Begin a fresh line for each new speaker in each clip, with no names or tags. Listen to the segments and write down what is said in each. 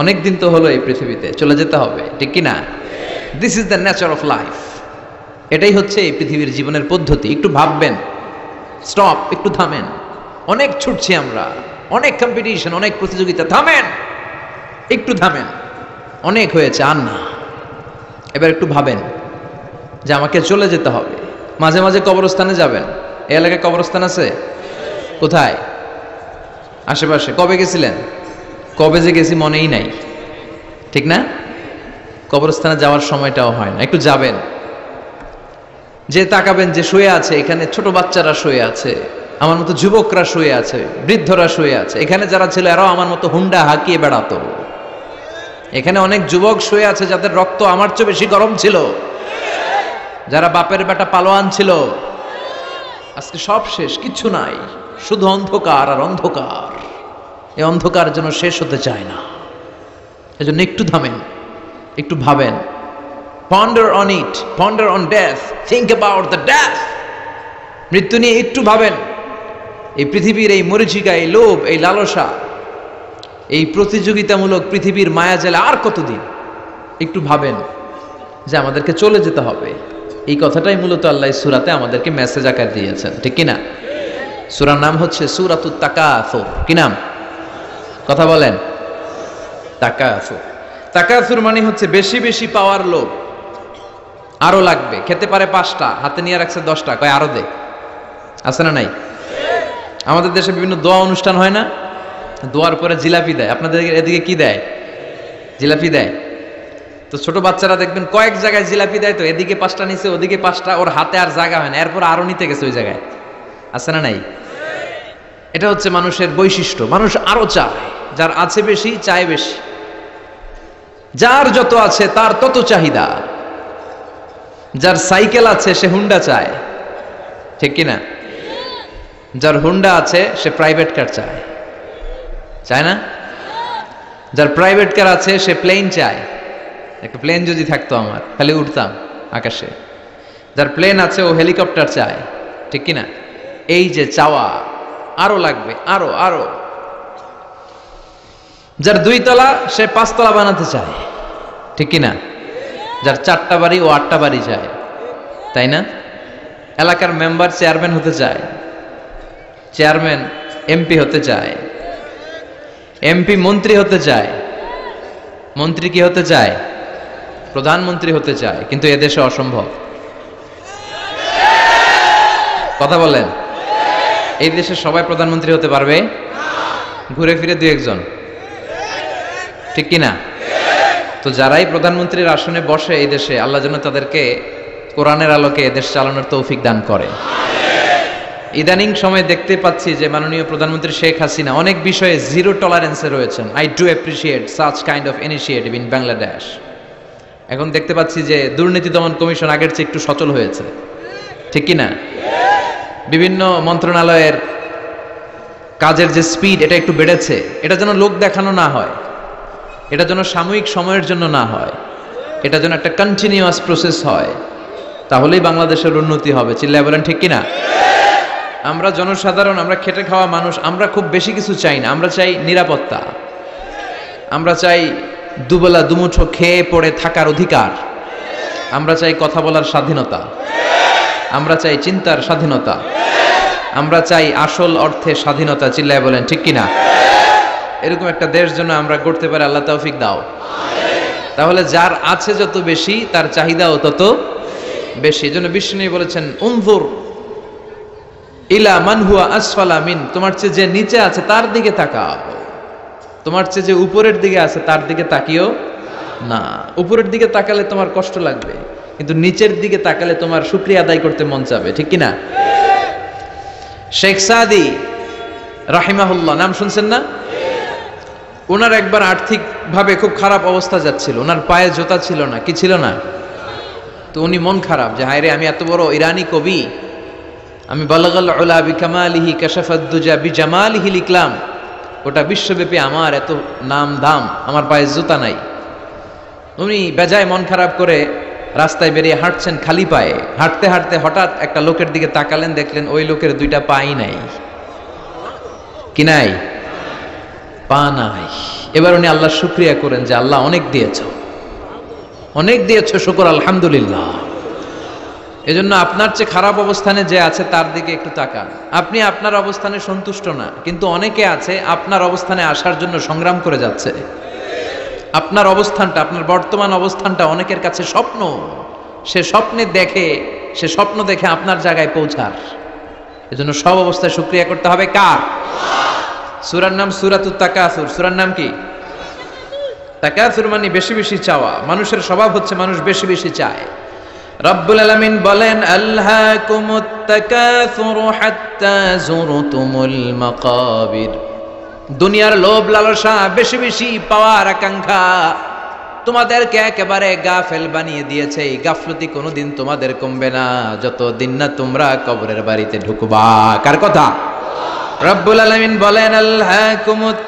অনেক দিন তো হলো এই পৃথিবীতে, চলে যেতে হবে, ঠিক কি না? This is the nature of life. এটাই হচ্ছে এই পৃথিবীর জীবনের পদ্ধতি। একটু ভাববেন, স্টপ, একটু থামেন। অনেক ছুটছি আমরা, অনেক কম্পিটিশন, অনেক প্রতিযোগিতা, থামেন, একটু থামেন, অনেক হয়েছে, আর না। এবার একটু ভাবেন যে আমাকে চলে যেতে হবে। মাঝে মাঝে কবরস্থানে যাবেন। এই এলাকায় কবরস্থান আছে? কোথায়? আশেপাশে। কবে গেছিলেন? কবে যে গেছি মনেই নাই, ঠিক না? কবরস্থানে যাওয়ার সময়টাও হয় না। একটু যাবেন, যে তাকাবেন যে শুয়ে আছে এখানে, ছোট বাচ্চারা শুয়ে আছে, আমার মতো যুবকরা শুয়ে আছে, বৃদ্ধরা শুয়ে আছে। এখানে যারা ছিল এরাও আমার মতো হুন্ডা হাঁকিয়ে বেড়াতো। এখানে অনেক যুবক শুয়ে আছে যাদের রক্ত আমার চেয়ে বেশি গরম ছিল, যারা বাপের বেটা পালোয়ান ছিল। আজকে সব শেষ, কিচ্ছু নাই, শুধু অন্ধকার আর অন্ধকার। এই অন্ধকার যেন শেষ হতে চায় না। এজন্য একটু থামেন, একটু ভাবেন। Ponder on it, ponder on death, think about the death. মৃত্যু নিয়ে একটু ভাবেন। এই পৃথিবীর এই মরীচিকা, এই লোভ, এই লালসা, এই প্রতিযোগিতামূলক পৃথিবীর মায়াজালে আর কতদিন? একটু ভাবেন যে আমাদেরকে চলে যেতে হবে। এই কথাটাই মূলত আল্লাহ সূরাতে আমাদেরকে মেসেজ আকার দিয়েছেন, ঠিক কিনা? সূরার নাম হচ্ছে সূরাতুত তাকাসুর। কি নাম? কথা বলেন। তাকাসুর। তাকাসুর মানে হচ্ছে বেশি বেশি পাওয়ার লোভ। আরো লাগবে, খেতে পারে 5টা, হাতে নিয়ে রাখছে 10টা, কয় আরো দে। আছে না নাই? আমাদের দেশে বিভিন্ন দোয়া অনুষ্ঠান হয় না? দোয়ার পরে জিলাপি দেয়। আপনাদের এদিকে কি দেয়? জিলাপি দেয়। তো ছোট বাচ্চারা দেখবেন কয়েক জায়গায় জিলাপি দেয়, তো এদিকে 5টা নিচে, ওদিকে 5টা, ওর হাতে আর জায়গা হয় না, এরপর আরো নিতে গেছে ওই জায়গায়। আছে না নাই? এটা হচ্ছে মানুষের বৈশিষ্ট্য। মানুষ আরো চায়, যার আছে বেশি চায় বেশি। যার যত আছে তার তত চাহিদা। যার সাইকেল আছে সে হুন্ডা চায়, ঠিক কিনা? যার হুন্ডা আছে সে প্রাইভেট কার চায়, চায় না? যার প্রাইভেট কার আছে সে প্লেন চায়। একটা প্লেন যদি থাকতো আমার, খালি উঠতাম আকাশে। যার প্লেন আছে ও হেলিকপ্টার চায়, ঠিক কিনা? এই যে চাওয়া, আরো লাগবে, আরো আরো। যার 2 তলা সে 5 তলা বানাতে চায়, ঠিক কিনা? যার 4টা বাড়ি ও 8টা বাড়ি চায়, তাই না? এলাকার মেম্বার চেয়ারম্যান হতে চায়, চেয়ারম্যান এমপি হতে চায়, এমপি মন্ত্রী হতে চায়, মন্ত্রী কি হতে চায়? প্রধানমন্ত্রী হতে চায়। কিন্তু এদেশে অসম্ভব। কথা বলেন। এই দেশে সবাই প্রধানমন্ত্রী হতে পারবে? ঘুরে ফিরে 2-1 জন, ঠিক কিনা? তো যারাই প্রধানমন্ত্রীর আসনে বসে এই দেশে, আল্লাহ যেন তাদেরকে কোরআনের আলোকে এদেশ চালানোর তৌফিক দান করে। ইদানিং সময় দেখতে পাচ্ছি যে মাননীয় প্রধানমন্ত্রী শেখ হাসিনা অনেক বিষয়ে জিরো টলারেন্সে রয়েছেন। I do appreciate such kind of initiative in Bangladesh. এখন দেখতে পাচ্ছি যে দুর্নীতি দমন কমিশন আগের চেয়ে একটু সচল হয়েছে, ঠিক কিনা? বিভিন্ন মন্ত্রণালয়ের কাজের যে স্পিড, এটা একটু বেড়েছে। এটা যেন লোক দেখানো না হয়, এটা যেন সাময়িক সময়ের জন্য না হয়, এটা যেন একটা কন্টিনিউয়াস প্রসেস হয়। তাহলেই বাংলাদেশের উন্নতি হবে। চিল্লায় বলেন, ঠিক কিনা? আমরা জনসাধারণ, আমরা খেটে খাওয়া মানুষ, আমরা খুব বেশি কিছু চাই না। আমরা চাই নিরাপত্তা, আমরা চাই দুবেলা দুমুঠো খেয়ে পড়ে থাকার অধিকার, আমরা চাই কথা বলার স্বাধীনতা, আমরা চাই চিন্তার স্বাধীনতা, আমরা চাই আসল অর্থে স্বাধীনতা। চিল্লায় বলেন, ঠিক কিনা? এরকম একটা দেশ যেন আমরা গড়তে পারি, আল্লাহ তৌফিক দাও। তাহলে যার আছে যত বেশি, তার চাহিদাও তত বেশি। এজন্য বিষ্ণু বলেছেন, উনজুর ইলা মান হুয়া আসফালা মিন, তোমার চেয়ে যে নিচে আছে তার দিকে তাকাও, তোমার চেয়ে যে উপরের দিকে আছে তার দিকে তাকিও না। উপরের দিকে তাকালে তোমার কষ্ট লাগবে, কিন্তু নিচের দিকে তাকালে তোমার শুকরিয়া আদায় করতে মন চাবে, ঠিক কিনা? শেখ সাদি রাহিমাহুল্লাহ, নাম শুনছেন না? ওনার একবার আর্থিক ভাবে খুব খারাপ অবস্থা যাচ্ছিল, ওনার পায়ে জোতা ছিল না, কি ছিল না? তো উনি মন খারাপ যে হায় রে, আমি এত বড় ইরানি কবি, আমি বালাগাল উলা বিকামালিহি কাশাফাদ দুজা বিজামালিহি লিখলাম, গোটা বিশ্বব্যাপী আমার এত নাম দাম, আমার পায়ে জুতা নাই। উনি বেজায় মন খারাপ করে রাস্তায় বেরিয়ে হাঁটছেন খালি পায়ে। হাঁটতে হাঁটতে হঠাৎ একটা লোকের দিকে তাকালেন, দেখলেন ওই লোকের 2টা পাই নাই। কি নাই? পা নাই। এবার উনি আল্লাহর শুকরিয়া করেন যে আল্লাহ অনেক দিয়েছো, অনেক দিয়েছো, শুকর আলহামদুলিল্লাহ। এজন্য আপনার চেয়ে খারাপ অবস্থানে যে আছে তার দিকে একটু তাকান। আপনি আপনার অবস্থানে সন্তুষ্ট না, কিন্তু অনেকে আছে আপনার অবস্থানে আসার জন্য সংগ্রাম করে যাচ্ছে। আপনার অবস্থানটা, আপনার বর্তমান অবস্থানটা অনেকের কাছে স্বপ্ন। সে স্বপ্ন দেখে আপনার জায়গায় পৌঁছার। এজন্য সব অবস্থায় শুকরিয়া করতে হবে কার? সূরার নাম সূরাতুত তাকাসুর। সূরার নাম কি? তাকাসুর মানে বেশি বেশি চাওয়া। মানুষের স্বভাব হচ্ছে মানুষ বেশি বেশি চায়। রব্বুল আলামিন বলেন আল্হাকুমুত তাকাসুর হাত্তা যুরতুমুল মাকাবির। দুনিয়ার লোভ লালসা, বেশি বেশি পাওয়ার আকাঙ্ক্ষা তোমাদেরকে একেবারে গাফেল বানিয়ে দিয়েছে। এই গাফলতি কোনোদিন তোমাদের কমবে না যতদিন না তোমরা কবরের বাড়িতে ঢুকবা। কার কথা? রব্বুল আলামিন বলেন আল্হাকুমুত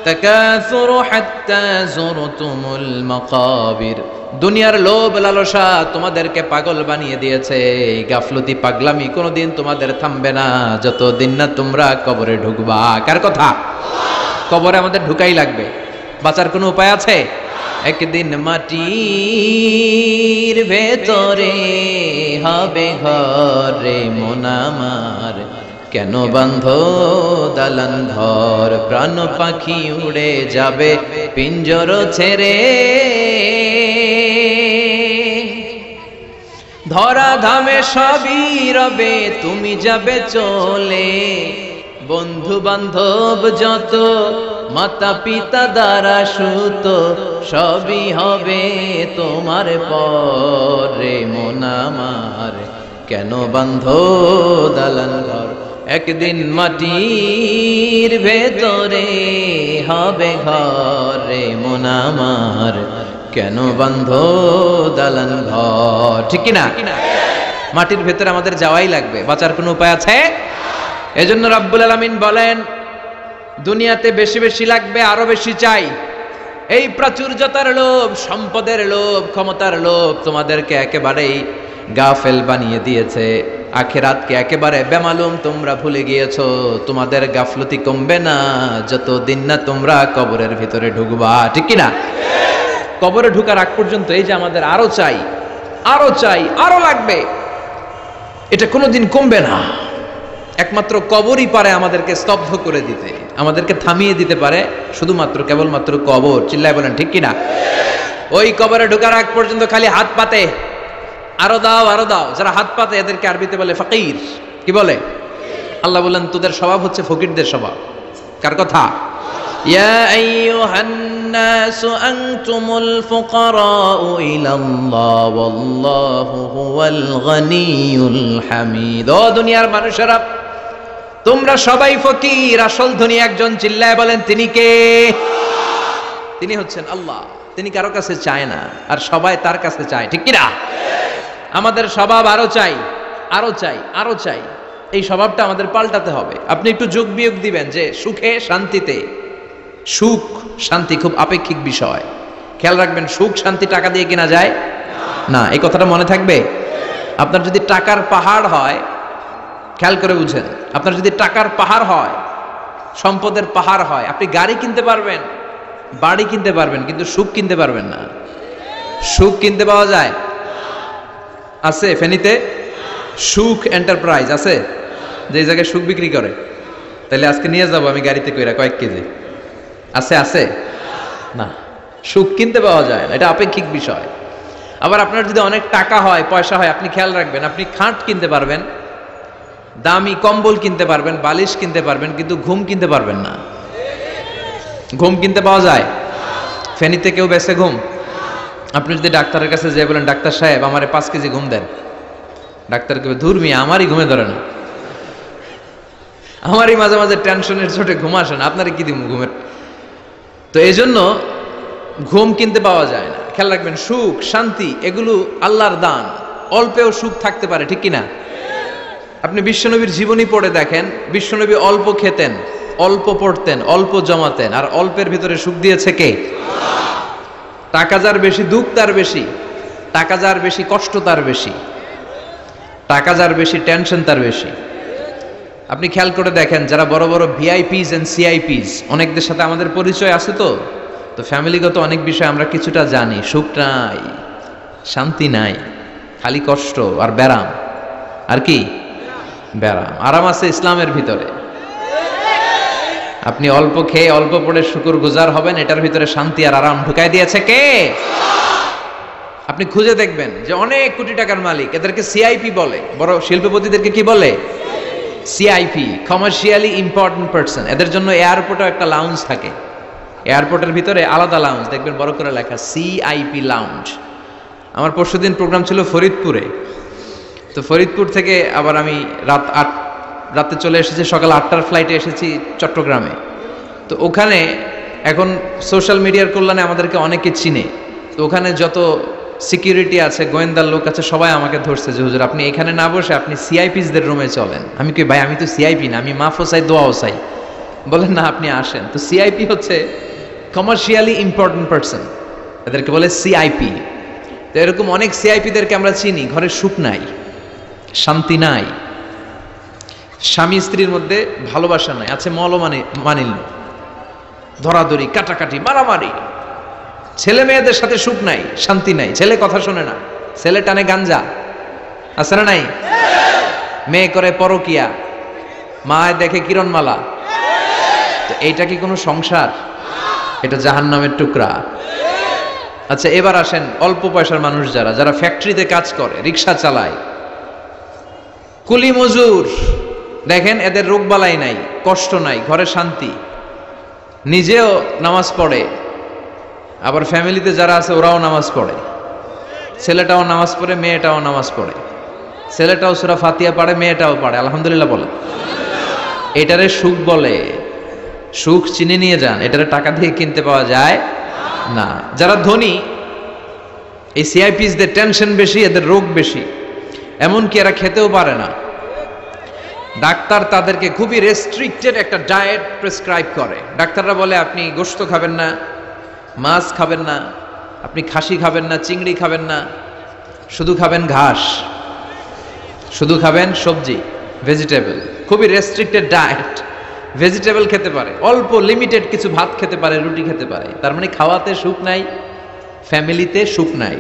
তাকাসুর হাত্তা যুরতুমুল মাকাবির। দুনিয়ার লোভ লালসা তোমাদেরকে পাগল বানিয়ে দিয়েছে। এই গাফলতি পাগলামি কোনোদিন তোমাদের থামবে না যতদিন না তোমরা কবরে ঢুকবা। কার কথা? কবরে আমাদের ঢুকাই লাগবে, বাঁচার কোনো উপায় আছে? একদিন মাটির ভেতরে হবে ঘরে মন আমার, কেন বান্ধ দালান ঘর, প্রাণ পাখি উড়ে যাবে পিঞ্জর ছেড়ে। ধরা ধামে সবই রবে, তুমি যাবে চলে। বন্ধু বান্ধব যত, মাতা পিতা দ্বারা সুত, সবই হবে তোমার পরে মন আমার, কেন বান্ধ দালান ঘর। একদিন মাটির ভেতরে হবে ঘরে মন আমার, কেন বান্ধ দালান ঘর। ঠিক কিনা? মাটির ভেতরে আমাদের যাওয়াই লাগবে, বাঁচার কোনো উপায় আছে? এজন্য রব্বুল আলামিন বলেন দুনিয়াতে বেশি বেশি লাগবে, আরো বেশি চাই। এই প্রাচুর্যতার লোভ, সম্পদের লোভ, ক্ষমতার লোভ তোমাদেরকে একেবারেই গাফেল বানিয়ে দিয়েছে। আখিরাতকে একেবারে বেমালুম তোমরা ভুলে গিয়েছো। তোমাদের গাফলতি কমবে না যতদিন না তোমরা কবরের ভিতরে ঢুকবা। ঠিক কিনা? কবরে ঢুকার আগ পর্যন্ত এই যে আমাদের আরো চাই, আরো চাই, আরো লাগবে, এটা কোনোদিন কমবে না। একমাত্র কবরই পারে আমাদেরকে স্তব্ধ করে দিতে, আমাদেরকে থামিয়ে দিতে পারে শুধুমাত্র কেবলমাত্র কবর। চিল্লায় বলেন ঠিক কিনা? ওই কবরে ঢোকার আগ পর্যন্ত খালি হাত পাতে, আরো দাও, আরো দাও। যারা হাত পাতে এদেরকে আরবিতে বলে ফকির। কি বলে? আল্লাহ বলেন তোদের স্বভাব হচ্ছে ফকিরদের স্বভাব। কার কথা? ইয়া আইয়ুহান নাসু আনতুমুল ফুকারাউ ইলাল্লাহ ওয়াল্লাহু হুয়াল গনিয়ুল হামিদ। ও দুনিয়ার মানুষেরা, তোমরা সবাই ফকির, আসল ধনী একজন। চিল্লায় বলেন তিনি কে? তিনি হচ্ছেন আল্লাহ। তিনি কারো কাছে চায় না, আর সবাই তার কাছে চায়। ঠিক কিনা? আমাদের স্বভাব আরো চাই, আরো চাই, আরো চাই। এই স্বভাবটা আমাদের পাল্টাতে হবে। আপনি একটু যোগ বিয়োগ দিবেন যে সুখে শান্তিতে, সুখ শান্তি খুব আপেক্ষিক বিষয়। খেয়াল রাখবেন, সুখ শান্তি টাকা দিয়ে কেনা যায় না। এই কথাটা মনে থাকবে। আপনার যদি টাকার পাহাড় হয়, খেয়াল করে বুঝেন, আপনার যদি টাকার পাহাড় হয়, সম্পদের পাহাড় হয়, আপনি গাড়ি কিনতে পারবেন, বাড়ি কিনতে পারবেন, কিন্তু সুখ কিনতে পারবেন না। সুখ কিনতে পাওয়া যায়? আছে ফেনীতে সুখ এন্টারপ্রাইজ আছে, যে জায়গায় সুখ বিক্রি করে। তাহলে আজকে নিয়ে যাবো আমি গাড়িতে কইরা কয়েক কেজি। আছে? আছে না, সুখ কিনতে পাওয়া যায় না। এটা আপেক্ষিক বিষয়। আবার আপনার যদি অনেক টাকা হয়, পয়সা হয়, আপনি খেয়াল রাখবেন, আপনি খাট কিনতে পারবেন, দামি কম্বল কিনতে পারবেন, বালিশ কিনতে পারবেন, কিন্তু ঘুম কিনতে পারবেন না। ঘুম কিনতে পাওয়া যায়? ফেনীতে কেউ বেছে ঘুম? আপনি যদি ডাক্তারের কাছে যেয়ে বলেন ডাক্তার সাহেব আমারে 5 কেজি ঘুম দেন, ডাক্তার কবে ধুর মিয়া আমারই ঘুমে ধরে না, আমারই মাঝে মাঝে টেনশনের চোটে ঘুম আসে না, আপনারই কি দিব ঘুমের। তো এই জন্য ঘুম কিনতে পাওয়া যায় না। খেয়াল রাখবেন, সুখ শান্তি এগুলো আল্লাহর দান। অল্পেও সুখ থাকতে পারে। ঠিক কিনা? আপনি বিশ্বনবীর জীবনী পড়ে দেখেন, বিশ্বনবী অল্প খেতেন, অল্প পড়তেন, অল্প জমাতেন, আর অল্পের ভিতরে সুখ দিয়েছে কে? টাকা যার বেশি দুঃখ তার বেশি, টাকা যার বেশি কষ্ট তার বেশি, টাকা যার বেশি টেনশন তার বেশি। আপনি খেয়াল করে দেখেন, যারা বড় বড় ভিআইপিস এন্ড সিআইপিস, অনেকদের সাথে আমাদের পরিচয় আছে তো, তো ফ্যামিলিগত অনেক বিষয় আমরা কিছুটা জানি, সুখ নাই, শান্তি নাই, খালি কষ্ট আর ব্যারাম। আর কি ব্যারাম? আরাম আছে ইসলামের ভিতরে। আপনি অল্প খেয়ে অল্প পড়ে শুকর গুজার হবেন, এটার ভিতরে শান্তি আর আরাম ঢুকাই দিয়েছে কে? আপনি খুঁজে দেখবেন যে অনেক কোটি টাকার মালিক, এদেরকে সিআইপি বলে। বড় শিল্পপতিদেরকে কি বলে? CIP, commercially important person. এদের জন্য এয়ারপোর্টে একটা লাউঞ্জ থাকে, এয়ারপোর্টের ভিতরে আলাদা লাউঞ্জ, দেখবেন বড় করে লেখা সিআইপি লাউঞ্জ। আমার পরশুদিন প্রোগ্রাম ছিল ফরিদপুরে, তো ফরিদপুর থেকে আবার আমি রাতে চলে এসেছি, সকাল 8টার ফ্লাইটে এসেছি চট্টগ্রামে। তো ওখানে এখন সোশ্যাল মিডিয়ার কল্যাণে আমাদেরকে অনেকে চিনে, তো ওখানে যত সিকিউরিটি আছে, গোয়েন্দার লোক আছে, সবাই আমাকে ধরছে যে হুজুর আপনি এখানে না বসে আপনি সিআইপিসদের রুমে চলেন। আমি কি ভাই, আমি তো সিআইপি না, আমি মাফও চাই দোয়াও চাই। বলেন না, আপনি আসেন। তো সিআইপি হচ্ছে কমার্শিয়ালি ইম্পর্টেন্ট পারসন, এদেরকে বলে সিআইপি। তো এরকম অনেক সিআইপিদেরকে আমরা চিনি, ঘরে সুখ নাই, শান্তি নাই, স্বামী স্ত্রীর মধ্যে ভালোবাসা নাই, আছে মানিল, ধরাধরি, কাটাকাটি, মারামারি। ছেলে মেয়েদের সাথে সুখ নাই, শান্তি নাই, ছেলে কথা শোনে না, ছেলে টানে গাঞ্জা, আছে না নাই? মেয়ে করে পরকিয়া, মায় দেখে কিরণমালা। তো এইটা কি কোনো সংসার? এটা জাহান্নামের টুকরা। আচ্ছা, এবার আসেন অল্প পয়সার মানুষ যারা ফ্যাক্টরিতে কাজ করে, রিক্সা চালায়, কুলি মজুর, দেখেন এদের রোগবালাই নাই, কষ্ট নাই, ঘরে শান্তি, নিজেও নামাজ পড়ে, আবার ফ্যামিলিতে যারা আছে ওরাও নামাজ পড়ে, ছেলেটাও নামাজ পড়ে, মেয়েটাও নামাজ পড়ে, ছেলেটাও সূরা ফাতিহা পড়ে, মেয়েটাও পড়ে, আলহামদুলিল্লাহ বলে। এটারে সুখ বলে। সুখ চিনে নিয়ে যান, এটারে টাকা দিয়ে কিনতে পাওয়া যায় না। যারা ধনী, এই সিআইপিসদের টেনশন বেশি, এদের রোগ বেশি, এমনকি এরা খেতেও পারে না। ডাক্তার তাদেরকে খুবই রেস্ট্রিক্টেড একটা ডায়েট প্রেসক্রাইব করে। ডাক্তাররা বলে আপনি গোশত খাবেন না, মাছ খাবেন না, আপনি খাসি খাবেন না, চিংড়ি খাবেন না, শুধু খাবেন ঘাস, শুধু খাবেন সবজি, ভেজিটেবল। খুবই রেস্ট্রিক্টেড ডায়েট। ভেজিটেবল খেতে পারে, অল্প লিমিটেড কিছু ভাত খেতে পারে, রুটি খেতে পারে। তার মানে খাওয়াতে সুখ নাই, ফ্যামিলিতে সুখ নাই,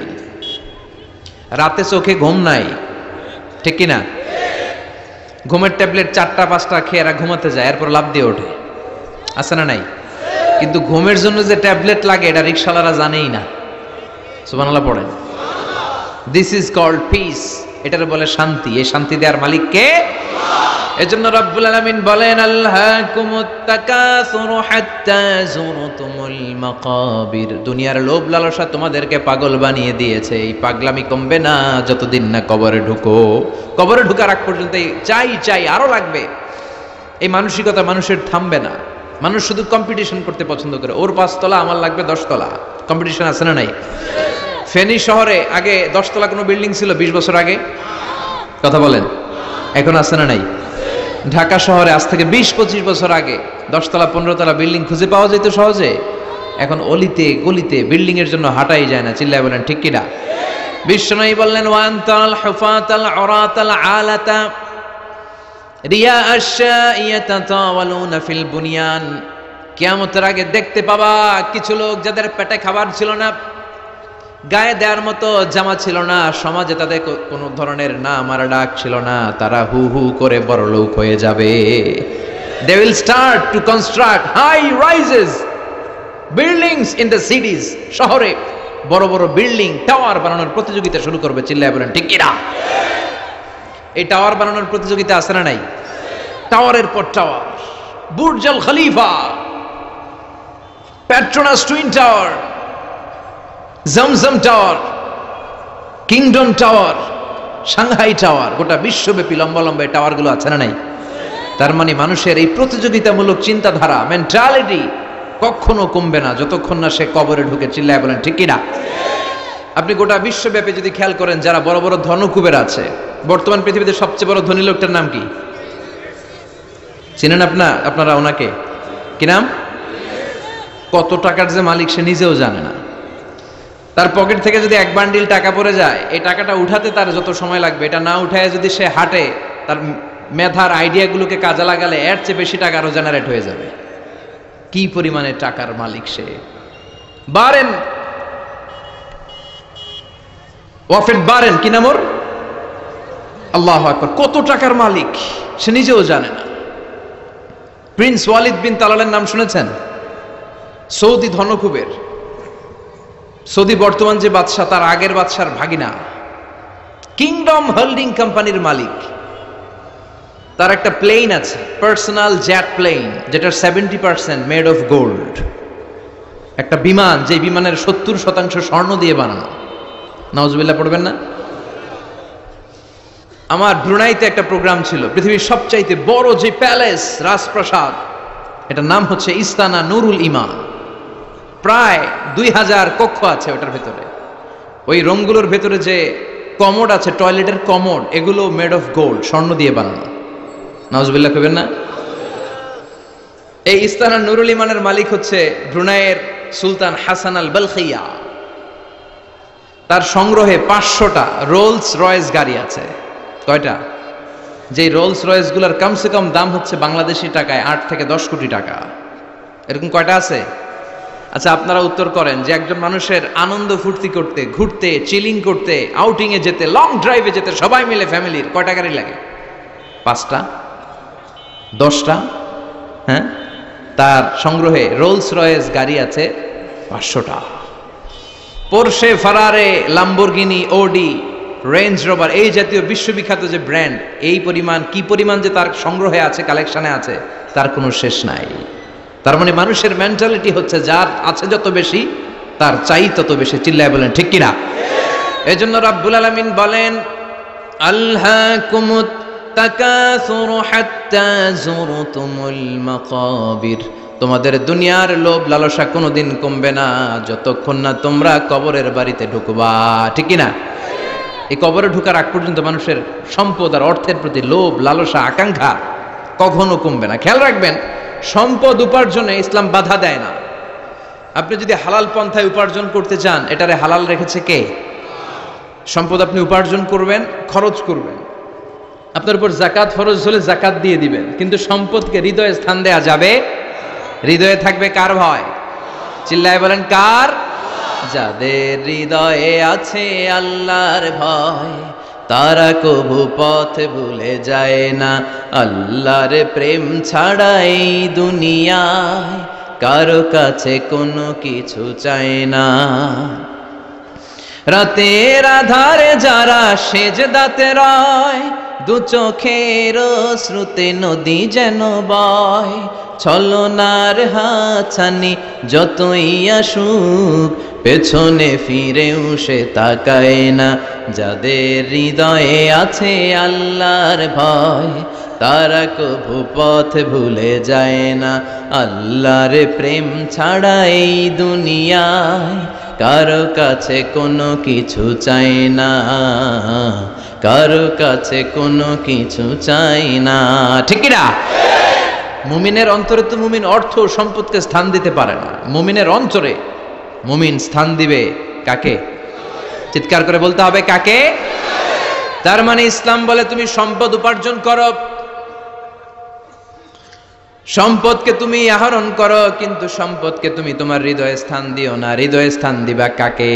রাতে চোখে ঘুম নাই, ঠিক কিনা? ঘুমের ট্যাবলেট 4টা-5টা খেয়ে এরা ঘুমাতে যায়, এরপর লাভ দিয়ে ওঠে, আছে না নাই? কিন্তু ঘুমের জন্য যে ট্যাবলেট লাগে এটা রিকশাওয়ালারা জানেই না। সুবহানাল্লাহ পড়েন। দিস ইজ কল্ড পিস, এটার বলে শান্তি। এই শান্তি দেওয়ার মালিক কে? এজন্য রব্বুল আলামিন বলেন আল্লাহকুমুত তাকাসুরু হাত্তা যুরতুমুল মাকাবির। দুনিয়ার লোভ লালসা তোমাদেরকে পাগল বানিয়ে দিয়েছে। এই পাগলামি কমবে না যতদিন না কবরে ঢুকো। কবরে ঢুকার আগ পর্যন্ত চাই চাই আরো লাগবে, এই মানসিকতা মানুষের থামবে না। মানুষ শুধু কম্পিটিশন করতে পছন্দ করে, ওর 5 তলা আমার লাগবে 10 তলা। কম্পিটিশন আছে না নাই? ফেনী শহরে আগে 10 তলা কোনো বিল্ডিং ছিল 20 বছর আগে? কথা বলেন, এখন আছে না নাই? ঢাকা শহরে আজ থেকে 20-25 বছর আগে 10 তলা 15 তলা বিল্ডিং খুঁজে পাওয়া যেত সহজে। এখন অলিতে গলিতে বিল্ডিং এর জন্য হাঁটাই যায় না। চিল্লায় বলেন ঠিক কিনা? বিশ্বনবী বললেন ওয়ান্তাল হুফাতাল উরাতাল আলাতা রিয়া আশ-শাইয়াতা তাওয়ালুনা ফিল বুনিয়ান। কিয়ামতের আগে দেখতে পাবা কিছু লোক যাদের পেটে খাবার ছিল না, গায়ে দেওয়ার মতো জামা ছিল না, সমাজে তাদের কোনো ধরনের নাম আর ডাক ছিল না, তারা হু হু করে বড় লোক হয়ে যাবে। They will start to construct high rises buildings in the cities. শহরে বড় বড় বিল্ডিং, টাওয়ার বানানোর প্রতিযোগিতা শুরু করবে। চিল্লায় বলেন ঠিক কিনা? এই টাওয়ার বানানোর প্রতিযোগিতা আছে না নাই? টাওয়ারের পর tower, Burj Al Khalifa, Petronas Twin Tower, Zamzam Tower, Kingdom Tower, Shanghai Tower, গোটা বিশ্বব্যাপী লম্বা লম্বা টাওয়ার গুলো আছে না নাই? তার মানে মানুষের এই প্রতিযোগিতামূলক চিন্তাধারা, মেন্টালিটি কখনো কমবে না যতক্ষণ না সে কবরে ঢুকে। চিল্লায় বলেন ঠিক কিনা? আপনি গোটা বিশ্বব্যাপী যদি খেয়াল করেন, যারা বড় বড় ধনকুবের আছে, বর্তমান পৃথিবীতে সবচেয়ে বড় ধনী লোকটার নাম কি চিনেন আপনারা? ওনাকে কি নাম? কত টাকার যে মালিক সে নিজেও জানে না। তার পকেট থেকে যদি 1 বান্ডিল টাকা পড়ে যায়, এই টাকাটা উঠাতে তার যত সময় লাগবে, এটা না উঠায় যদি সে হাঁটে, তার মেধার আইডিয়াগুলোকে কাজে লাগালে এর চেয়ে বেশি টাকা আরো জেনারেট হয়ে যাবে। কি পরিমাণে টাকার মালিক সে! বারেন, ওয়াফেদ বারেন, কি নাম ওর? আল্লাহু আকবার। কত টাকার মালিক সে নিজেও জানে না। প্রিন্স ওয়ালিদ বিন তালালের নাম শুনেছেন? সৌদি ধনকুবের, সৌদি বর্তমান যে বাদশা তার আগের বাদশার ভাগিনা, কিংডম হোল্ডিং কোম্পানির মালিক। তার একটা প্লেন আছে, পার্সোনাল জেট প্লেন, যেটার 70% মেড অফ গোল্ড। একটা বিমান, যে বিমানের 70% স্বর্ণ দিয়ে বানানো। নাউজুবিল্লাহ পড়বেন না? আমার ব্রুনাইতে একটা প্রোগ্রাম ছিল, পৃথিবীর সবচাইতে বড় যে প্যালেস, রাজপ্রাসাদ, এটার নাম হচ্ছে ইস্তানা নুরুল ইমান। প্রায় 2000 কক্ষ আছে ওটার ভেতরে। ওই রুমগুলোর ভেতরে যে কমোড আছে, টয়লেটের কমোড, এগুলো মেড অফ গোল্ড, স্বর্ণ দিয়ে বানানো। নাউজুবিল্লাহ কইবেন না? এই ইস্তানা নুরুল ইমানের মালিক হচ্ছে ব্রুনাইয়ের সুলতান হাসান আল বালখিয়া। তার সংগ্রহে 500টা রোলস রয়েস গাড়ি আছে। কয়টা? যে রোলস রয়েস গুলার কমসে কম দাম হচ্ছে বাংলাদেশি টাকায় 8 থেকে 10 কোটি টাকা। এরকম কয়টা আছে? আচ্ছা, আপনারা উত্তর করেন যে একজন মানুষের আনন্দ ফুর্তি করতে, ঘুরতে, চিলিং করতে, আউটিং এ যেতে, লং ড্রাইভে যেতে সবাই মিলে ফ্যামিলির কয়টা গাড়ি লাগে? 5টা, 10টা? হ্যাঁ, তার সংগ্রহে রোলস রয়েস গাড়ি আছে 500টা। পোরশে, ফারারে, লাম্বরগিনি, ওডি, রেঞ্জ রোভার, এই জাতীয় বিশ্ববিখ্যাত যে ব্র্যান্ড, এই পরিমাণ, কি পরিমাণ যে তার সংগ্রহে আছে, কালেকশনে আছে, তার কোনো শেষ নাই। তার মানে মানুষের মেন্টালিটি হচ্ছে যার আছে যত বেশি তার চাই তত বেশি। চিল্লায় বলেন ঠিক কিনা? এজন্য রাব্বুল আলামিন বলেন, আলহাকুমুত তাকাসুরু হাত্তা যুরতুমুল মাকাবির। তোমাদের দুনিয়ার লোভ লালসা কোনোদিন কমবে না যতক্ষণ না তোমরা কবরের বাড়িতে ঢুকবা। ঠিক কিনা? এই কবরে ঢুকার আগ পর্যন্ত মানুষের সম্পদ আর অর্থের প্রতি লোভ লালসা আকাঙ্ক্ষা কখনো কমবে না। খেয়াল রাখবেন, সম্পদ উপার্জনে ইসলাম বাধা দেয় না। আপনি যদি হালাল পন্থায় উপার্জন করতে চান, এটারে হালাল রেখেছে কে? সম্পদ আপনি উপার্জন করবেন, খরচ করবেন, আপনার উপর জাকাত ফরজ হলে জাকাত দিয়ে দিবেন, কিন্তু সম্পদকে হৃদয়ে স্থান দেয়া যাবে? হৃদয়ে থাকবে কার ভয়? চিল্লায় বলেন কার? যাদের হৃদয়ে আছে আল্লাহর ভয়, তারা কবু পথ ভুলে যায় না। আল্লাহর প্রেম ছাড়া এই দুনিয়ায় কারো কাছে কোনো কিছু চায় না। রাতের আধারে যারা সেজদাতে রয়, দু চোখের শ্রুতে নদী যেন বয়। ছলনার হাতছানি যতই আসুক, পেছনে ফিরেও সে তাকায় না। যাদের হৃদয়ে আছে আল্লাহর ভয়, তারা কবু পথ ভুলে যায় না। আল্লাহর প্রেম ছাড়া এই দুনিয়ায় কারো কাছে কোনো কিছু চাই না, কারো কাছে কোনো কিছু চাই না। ঠিক না? মুমিনের অন্তরে তো মুমিন অর্থ সম্পদকে স্থান দিতে পারে না। মুমিনের অন্তরে মুমিন স্থান দিবে কাকে? চিৎকার করে বলতে হবে কাকে? তার মানে ইসলাম বলে তুমি সম্পদ উপার্জন করো, সম্পদকে তুমি আহরণ করো, কিন্তু সম্পদকে তুমি তোমার হৃদয়ে স্থান দিও না। হৃদয়ে স্থান দিবা কাকে?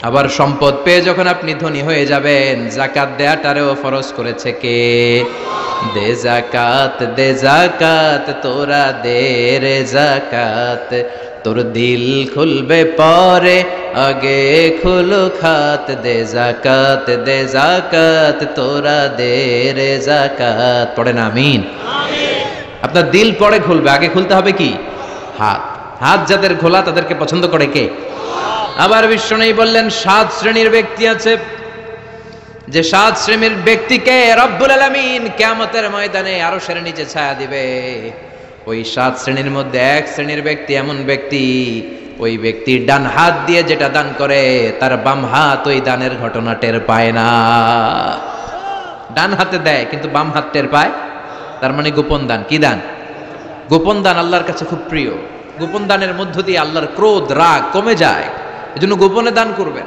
আবার সম্পদ পেয়ে যখন আপনি ধনী হয়ে যাবেন, যাকাত দেয়াটারেও ফরজ করেছে কে? দে যাকাত, দে যাকাত, তোরা দে রে যাকাত। তোর দিল খুলবে পরে, আগে খুলো খাত। দে যাকাত, দে যাকাত, তোরা দে রে যাকাত। পড়েন আমিন। আপনার দিল পরে খুলবে, আগে খুলতে হবে কি? হাত। হাত যাদের খোলা তাদেরকে পছন্দ করে কে? আবার বিশ্বনবী বললেন 7 শ্রেণীর ব্যক্তি আছে, যে 7 শ্রেণীর ব্যক্তিকে রব্বুল আলামিন কিয়ামতের ময়দানে আরশের নিচে ছায়া দিবে। ওই 7 শ্রেণীর মধ্যে 1 শ্রেণীর ব্যক্তি এমন ব্যক্তি, ওই ব্যক্তি ডান হাত দিয়ে যেটা দান করে, তার বাম হাত ওই দানের ঘটনা টের পায় না। ডান হাতে দেয় কিন্তু বাম হাত টের পায়, তার মানে গোপন দান। কি দান? গোপন দান আল্লাহর কাছে খুব প্রিয়। গোপন দানের মধ্য দিয়ে আল্লাহর ক্রোধ রাগ কমে যায়। এজন্য গোপনে দান করবেন।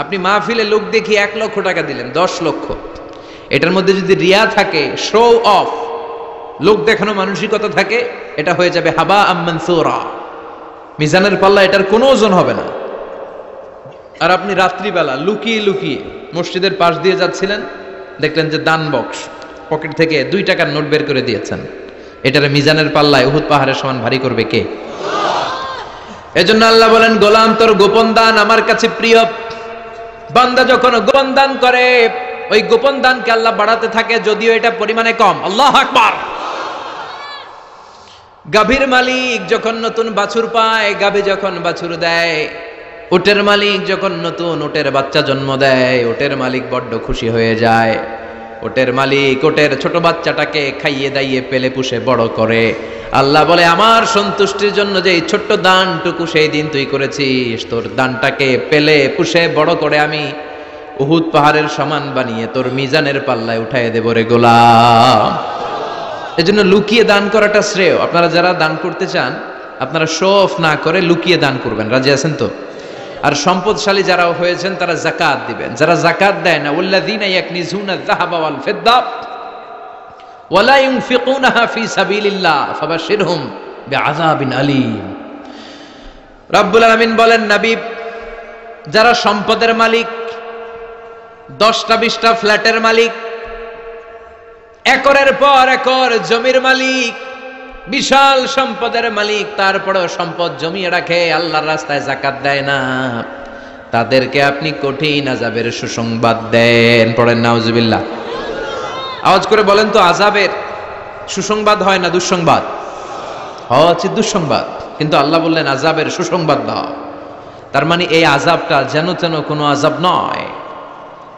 আপনি মাহফিলে লোক দেখিয়ে 1 লক্ষ টাকা দিলেন, 10 লক্ষ, এটার মধ্যে যদি রিয়া থাকে, শো অফ, লোক দেখানো মানসিকতা থাকে, এটা হয়ে যাবে হাবা আম মানসুরা। মিজানের পাল্লা এটার কোনো ওজন হবে না। আর আপনি রাত্রিবেলা লুকিয়ে লুকিয়ে মসজিদের পাশ দিয়ে যাচ্ছিলেন, দেখলেন যে দান বক্স, পকেট থেকে 2 টাকার নোট বের করে দিয়েছেন, এটারে মিজানের পাল্লায় উহুদ পাহাড়ের সমান ভারী করবে কে? এজন্য আল্লাহ বলেন, গোলাম তোর গোপন দান আমার কাছে প্রিয়। বান্দা যখন গোপন দান করে, ওই গোপন দানকে আল্লাহ বাড়াতে থাকে, যদিও এটা পরিমাণে কম। আল্লাহু আকবার। গাভীর মালিক যখন নতুন বাছুর পায়, গাভী যখন বাছুর দেয়, উটের মালিক যখন নতুন উটের বাচ্চা জন্ম দেয়, উটের মালিক বড্ড খুশি হয়ে যায়। উটের মালিক উটের ছোট বাচ্চাটাকে খাইয়ে দাইয়ে পেলে পুষে বড় করে। আল্লাহ বলে, আমার সন্তুষ্টির জন্য যে এই ছোট্ট দানটুকু সেই দিন তুই করেছিস, তোর দানটাকে পেলে পুষে বড় করে আমি উহুদ পাহাড়ের সমান বানিয়ে তোর মিজানের পাল্লায় উঠাই দেব রে গোলাম। এজন্য লুকিয়ে দান করাটা শ্রেয়। আপনারা যারা দান করতে চান, আপনারা শো অফ না করে লুকিয়ে দান করবেন। রাজি আছেন তো? আর সম্পদশালী যারা হয়েছেন তারা যাকাত দিবেন। যারা যাকাত দেয় না, ওয়াল্লাযীনা ইয়াকনিজুনা যাহাবা ওয়াল ফিদ্দা ওয়ালা ইউনফিকুনাহা ফি সাবিলিল্লাহ ফাবাশশিরহুম বিআযাবিন আলীম। রব্বুল আলামিন বলেন, নবী, যারা সম্পদের মালিক, 10টা 20টা ফ্ল্যাটের মালিক, একরের পর একর জমির মালিক, বিশাল সম্পদের মালিক, তারপরেও সম্পদ জমিয়ে রাখে, আল্লাহর রাস্তায় যাকাত দেয় না, তাদেরকে আপনি কঠিন আযাবের সুসংবাদ দেন। পড়েন নাউজুবিল্লাহ। আওয়াজ করে বলেন তো, আযাবের সুসংবাদ হয় না দুঃসংবাদ? হচ্ছে দুঃসংবাদ, কিন্তু আল্লাহ বললেন আযাবের সুসংবাদ দাও। তার মানে এই আযাবটা যেন তেন কোনো আযাব নয়,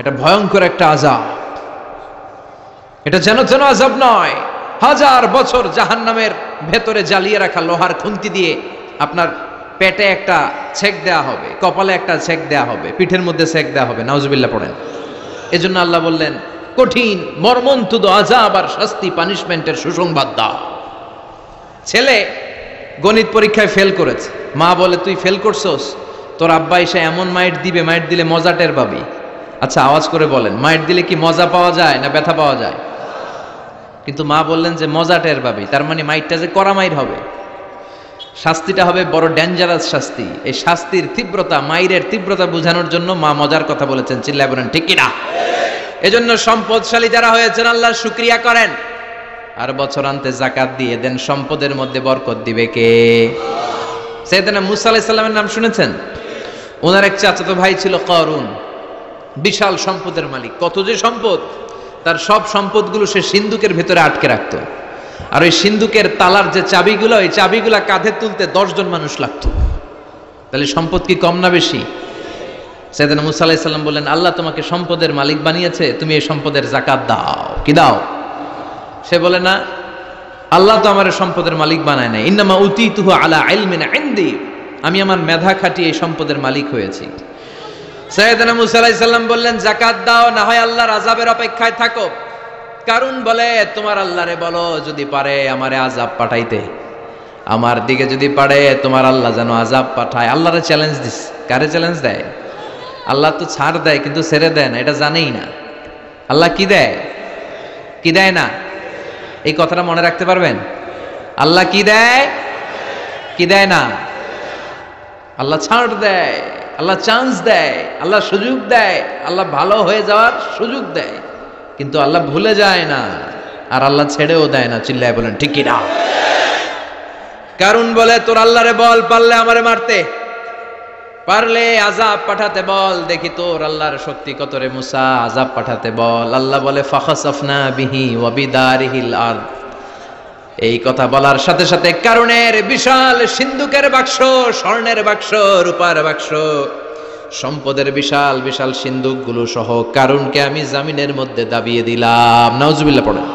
এটা ভয়ঙ্কর একটা আযাব। এটা যেন তেন আযাব নয়। 1000 বছর জাহান্নামের ভেতরে জ্বালিয়ে রাখা লোহার খুন্তি দিয়ে আপনার পেটে একটা ছেক দেয়া হবে, কপালে একটা ছেক দেয়া হবে, পিঠের মধ্যে ছেক দেয়া হবে। নাউজুবিল্লাহ পড়েন। এজন্য আল্লাহ বললেন, কঠিন মর্মন্তুদ আযাব আর শাস্তি, পানিশমেন্টের সুসংবাদ দাও। ছেলে গণিত পরীক্ষায় ফেল করেছে, মা বলে, তুই ফেল করছস, তোর আব্বা এসে এমন মাইট দিবে, মাইট দিলে মজা টের পাবি। আচ্ছা, আওয়াজ করে বলেন, মাইট দিলে কি মজা পাওয়া যায় না ব্যথা পাওয়া যায়? কিন্তু মা বললেন যে মজা টের পাবি, তার মানে মাইটটা যে কড়া মাইর হবে, শাস্তিটা হবে বড় ডেঞ্জারাস শাস্তি। এই শাস্তির তীব্রতা, মাইরের তীব্রতা বোঝানোর জন্য মা মজার কথা বলেছেন। চিল্লায় বলেন ঠিক কিনা? এজন্য সম্পদশালী যারা হয়েছেন, আল্লাহর শুকরিয়া করেন আর বছরান্তে যাকাত দিয়ে দেন। সম্পদের মধ্যে বরকত দিবে কে? সাইয়েদনা মুসা আলাইহিস সালামের নাম শুনেছেন? ওনার এক চাচাতো ভাই ছিল করুন, বিশাল সম্পদের মালিক। কত যে সম্পদ! তার সব সম্পদগুলো সে সিন্ধুকের ভেতরে আটকে রাখতো। আর ওই সিন্ধুকের তালার যে চাবিগুলো, ওই চাবিগুলা কাঁধে তুলতে 10 জন মানুষ লাগতো। তাহলে সম্পদ কি কম না বেশি? সাইয়েদনা মুসা আলাইহিস সালাম বললেন, আল্লাহ তোমাকে সম্পদের মালিক বানিয়েছে, তুমি এই সম্পদের যাকাত দাও। কি দাও? সে বলে, না, আল্লাহ তো আমার সম্পদের মালিক বানায় নাই, ইন্নামা উতীতুহু আলা ইলমিন ইনদি, আমি আমার মেধা খাটিয়ে এই সম্পদের মালিক হয়েছি। সাইয়েদনা মুসা আলাইহিস সালাম বললেন, যাকাত দাও, না হয় আল্লাহর আযাবের অপেক্ষায় থাকো। কারণ বলে, তোমার আল্লাহরে বলো যদি পারে আমারে আযাব পাঠাইতে, আমার দিকে যদি পারে তোমার আল্লাহ যেন আযাব পাঠায়। আল্লাহরে চ্যালেঞ্জ দিস। কারে চ্যালেঞ্জ দেয়? আল্লাহ তো ছাড় দেয় কিন্তু ছেড়ে দেয় না, এটা জানেই না। আল্লাহ কি দেয়? কি দেয় না? এই কথাটা মনে রাখতে পারবেন? আল্লাহ কি দেয়? কি দেয় না? আল্লাহ ছাড় দেয়, আল্লাহ চান্স দেয়, আল্লাহ সুযোগ দেয়, আল্লাহ ভালো হয়ে যাওয়ার সুযোগ দেয়, কিন্তু আল্লাহ ভুলে যায় না, আর আল্লাহ ছেড়েও দেয় না। চিল্লায় বলেন ঠিক কি না? কারণ বলে, তোর আল্লাহরে বল, পারলে আমারে মারতে, পারলে আযাব পাঠাতে বল, দেখি তোর আল্লাহর শক্তি কত রে মুসা, আযাব পাঠাতে বল। আল্লাহ বলে, ফাখাসাফনা বিহি ওয়া বিদারিহিল আরদ। এই কথা বলার সাথে সাথে কারুনের বিশাল সিন্ধুকের বাক্স, স্বর্ণের বাক্স, রূপার বাক্স, সম্পদের বিশাল বিশাল সিন্ধুকগুলো সহ কারুনকে আমি জামিনের মধ্যে দাবিয়ে দিলাম। নাউজুবিল্লাহ পড়েন।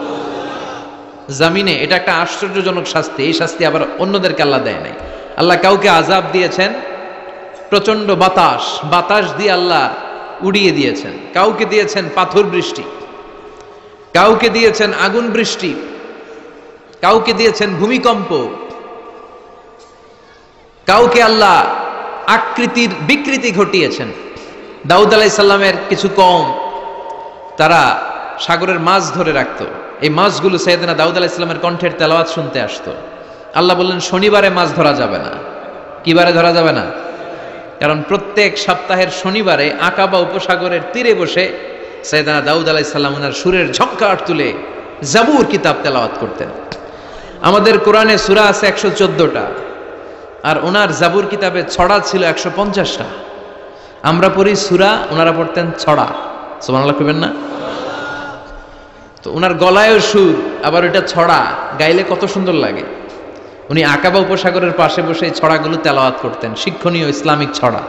জামিনে। এটা একটা আশ্চর্যজনক শাস্তি। এই শাস্তি আবার অন্যদেরকে আল্লাহ দেয় নাই। আল্লাহ কাউকে আযাব দিয়েছেন প্রচন্ড বাতাস, বাতাস দিয়ে আল্লাহ উড়িয়ে দিয়েছেন। কাউকে দিয়েছেন পাথর বৃষ্টি, কাউকে দিয়েছেন আগুন বৃষ্টি, কাউকে দিয়েছেন ভূমিকম্প, কাউকে আল্লাহ আকৃতির বিকৃতি ঘটিয়েছেন। দাউদ আলাইহিস সালামের কিছু কওম, তারা সাগরের মাছ ধরে রাখতো। এই মাছগুলো সাইয়েদনা দাউদ আলাইহিস সালামের কণ্ঠের তেলাওয়াত শুনতে আসতো। আল্লাহ বললেন, শনিবারে মাছ ধরা যাবে না, কি বারে ধরা যাবে না? কারণ প্রত্যেক সপ্তাহের শনিবারে আকাবা উপসাগরের তীরে বসে সাইয়েদনা দাউদ আলাইহিস সালাম ওনার সুরের ঝংকার তুলে জাবুর কিতাব তেলাওয়াত করতেন। আমাদের কোরআনে সূরা আছে 114টা, আর ওনার জাবুর কিতাবে ছড়া ছিল 150টা। আমরা পড়ি সূরা, ওনারা পড়তেন ছড়া। সুবহানাল্লাহ কইবেন না? তো ওনার গলায়ও সুর, আবার ওইটা ছড়া, গাইলে কত সুন্দর লাগে। উনি আকাবা উপসাগরের পাশে বসে এই ছড়াগুলো তেলাওয়াত করতেন, শিক্ষণীয় ইসলামিক ছড়া।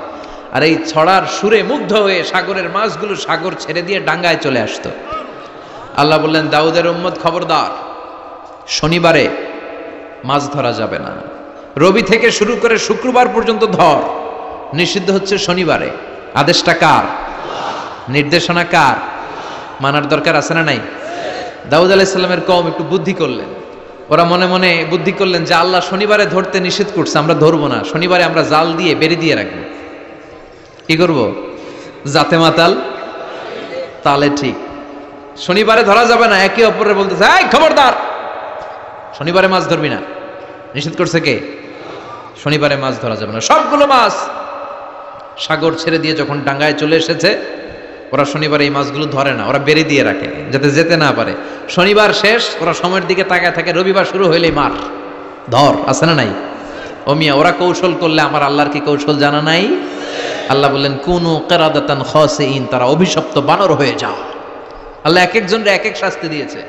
আর এই ছড়ার সুরে মুগ্ধ হয়ে সাগরের মাছগুলো সাগর ছেড়ে দিয়ে ডাঙ্গায় চলে আসতো। আল্লাহ বললেন, দাউদের উম্মত খবরদার, শনিবারে মাছ ধরা যাবে না। রবি থেকে শুরু করে শুক্রবার পর্যন্ত ধর, নিষিদ্ধ হচ্ছে শনিবারে। আদেশটা কার? নির্দেশনা কার? মানার দরকার আছে না নাই? দাউদ আলাইহিস সালামের কওম একটু বুদ্ধি করলেন। ওরা মনে মনে বুদ্ধি করলেন যে আল্লাহ শনিবারে ধরতে নিষেধ করছে, আমরা ধরবো না, শনিবারে আমরা জাল দিয়ে বেরি দিয়ে রাখবো। কি করব? জাতে মাতাল তালে ঠিক। শনিবারে ধরা যাবে না, একে অপরের বলতেছে, এই খবরদার, শনিবারে মাছ ধরবি না। নিষেধ করছে কে? শনিবারে মাছ ধরা যাবে না। সবগুলো মাছ সাগর ছেড়ে দিয়ে যখন ডাঙ্গায় চলে এসেছে, ওরা শনিবারে এই মাছগুলো ধরে না, ওরা বেরি দিয়ে রাখে যাতে যেতে না পারে। শনিবার শেষ, ওরা সময়ের দিকে তাকায় থাকে, রবিবার শুরু হইলেই মার ধর, আছে না নাই? ও মিয়া, ওরা কৌশল করলে আমার আল্লাহর কি কৌশল জানা নাই? আল্লাহ বললেন, কুনু কিরাদাতান খাসিইন, তারা অভিশপ্ত বানর হয়ে যাও। আল্লাহ এক একজনকে এক এক শাস্তি দিয়েছে,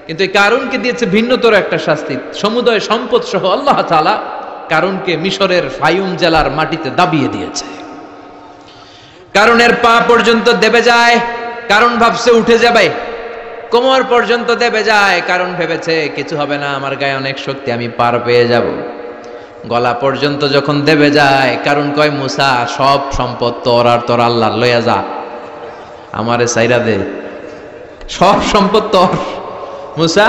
কিন্তু এই কারুনকে দিয়েছে ভিন্নতর একটা শাস্তি। সমুদয় সম্পদ সহ আল্লাহ তাআলা কারুনকে মিশরের ফায়ুম জেলার মাটিতে দাবিয়ে দিয়েছে। কারুনের পা পর্যন্ত দেবে যায়, কারণ ভাবছে উঠে যাবে। কোমর পর্যন্ত দেবে যায়, কারণ ভেবেছে কিছু হবে না, আমার গায়ে অনেক শক্তি, আমি পার পেয়ে যাব। গলা পর্যন্ত যখন দেবে যায়, কারণ কয়, মুসা, সব সম্পদ তোর, আর তোর আল্লাহর, লইয়া যা, আমারে সাইরা দে, সব সম্পদ তোর। মুসা,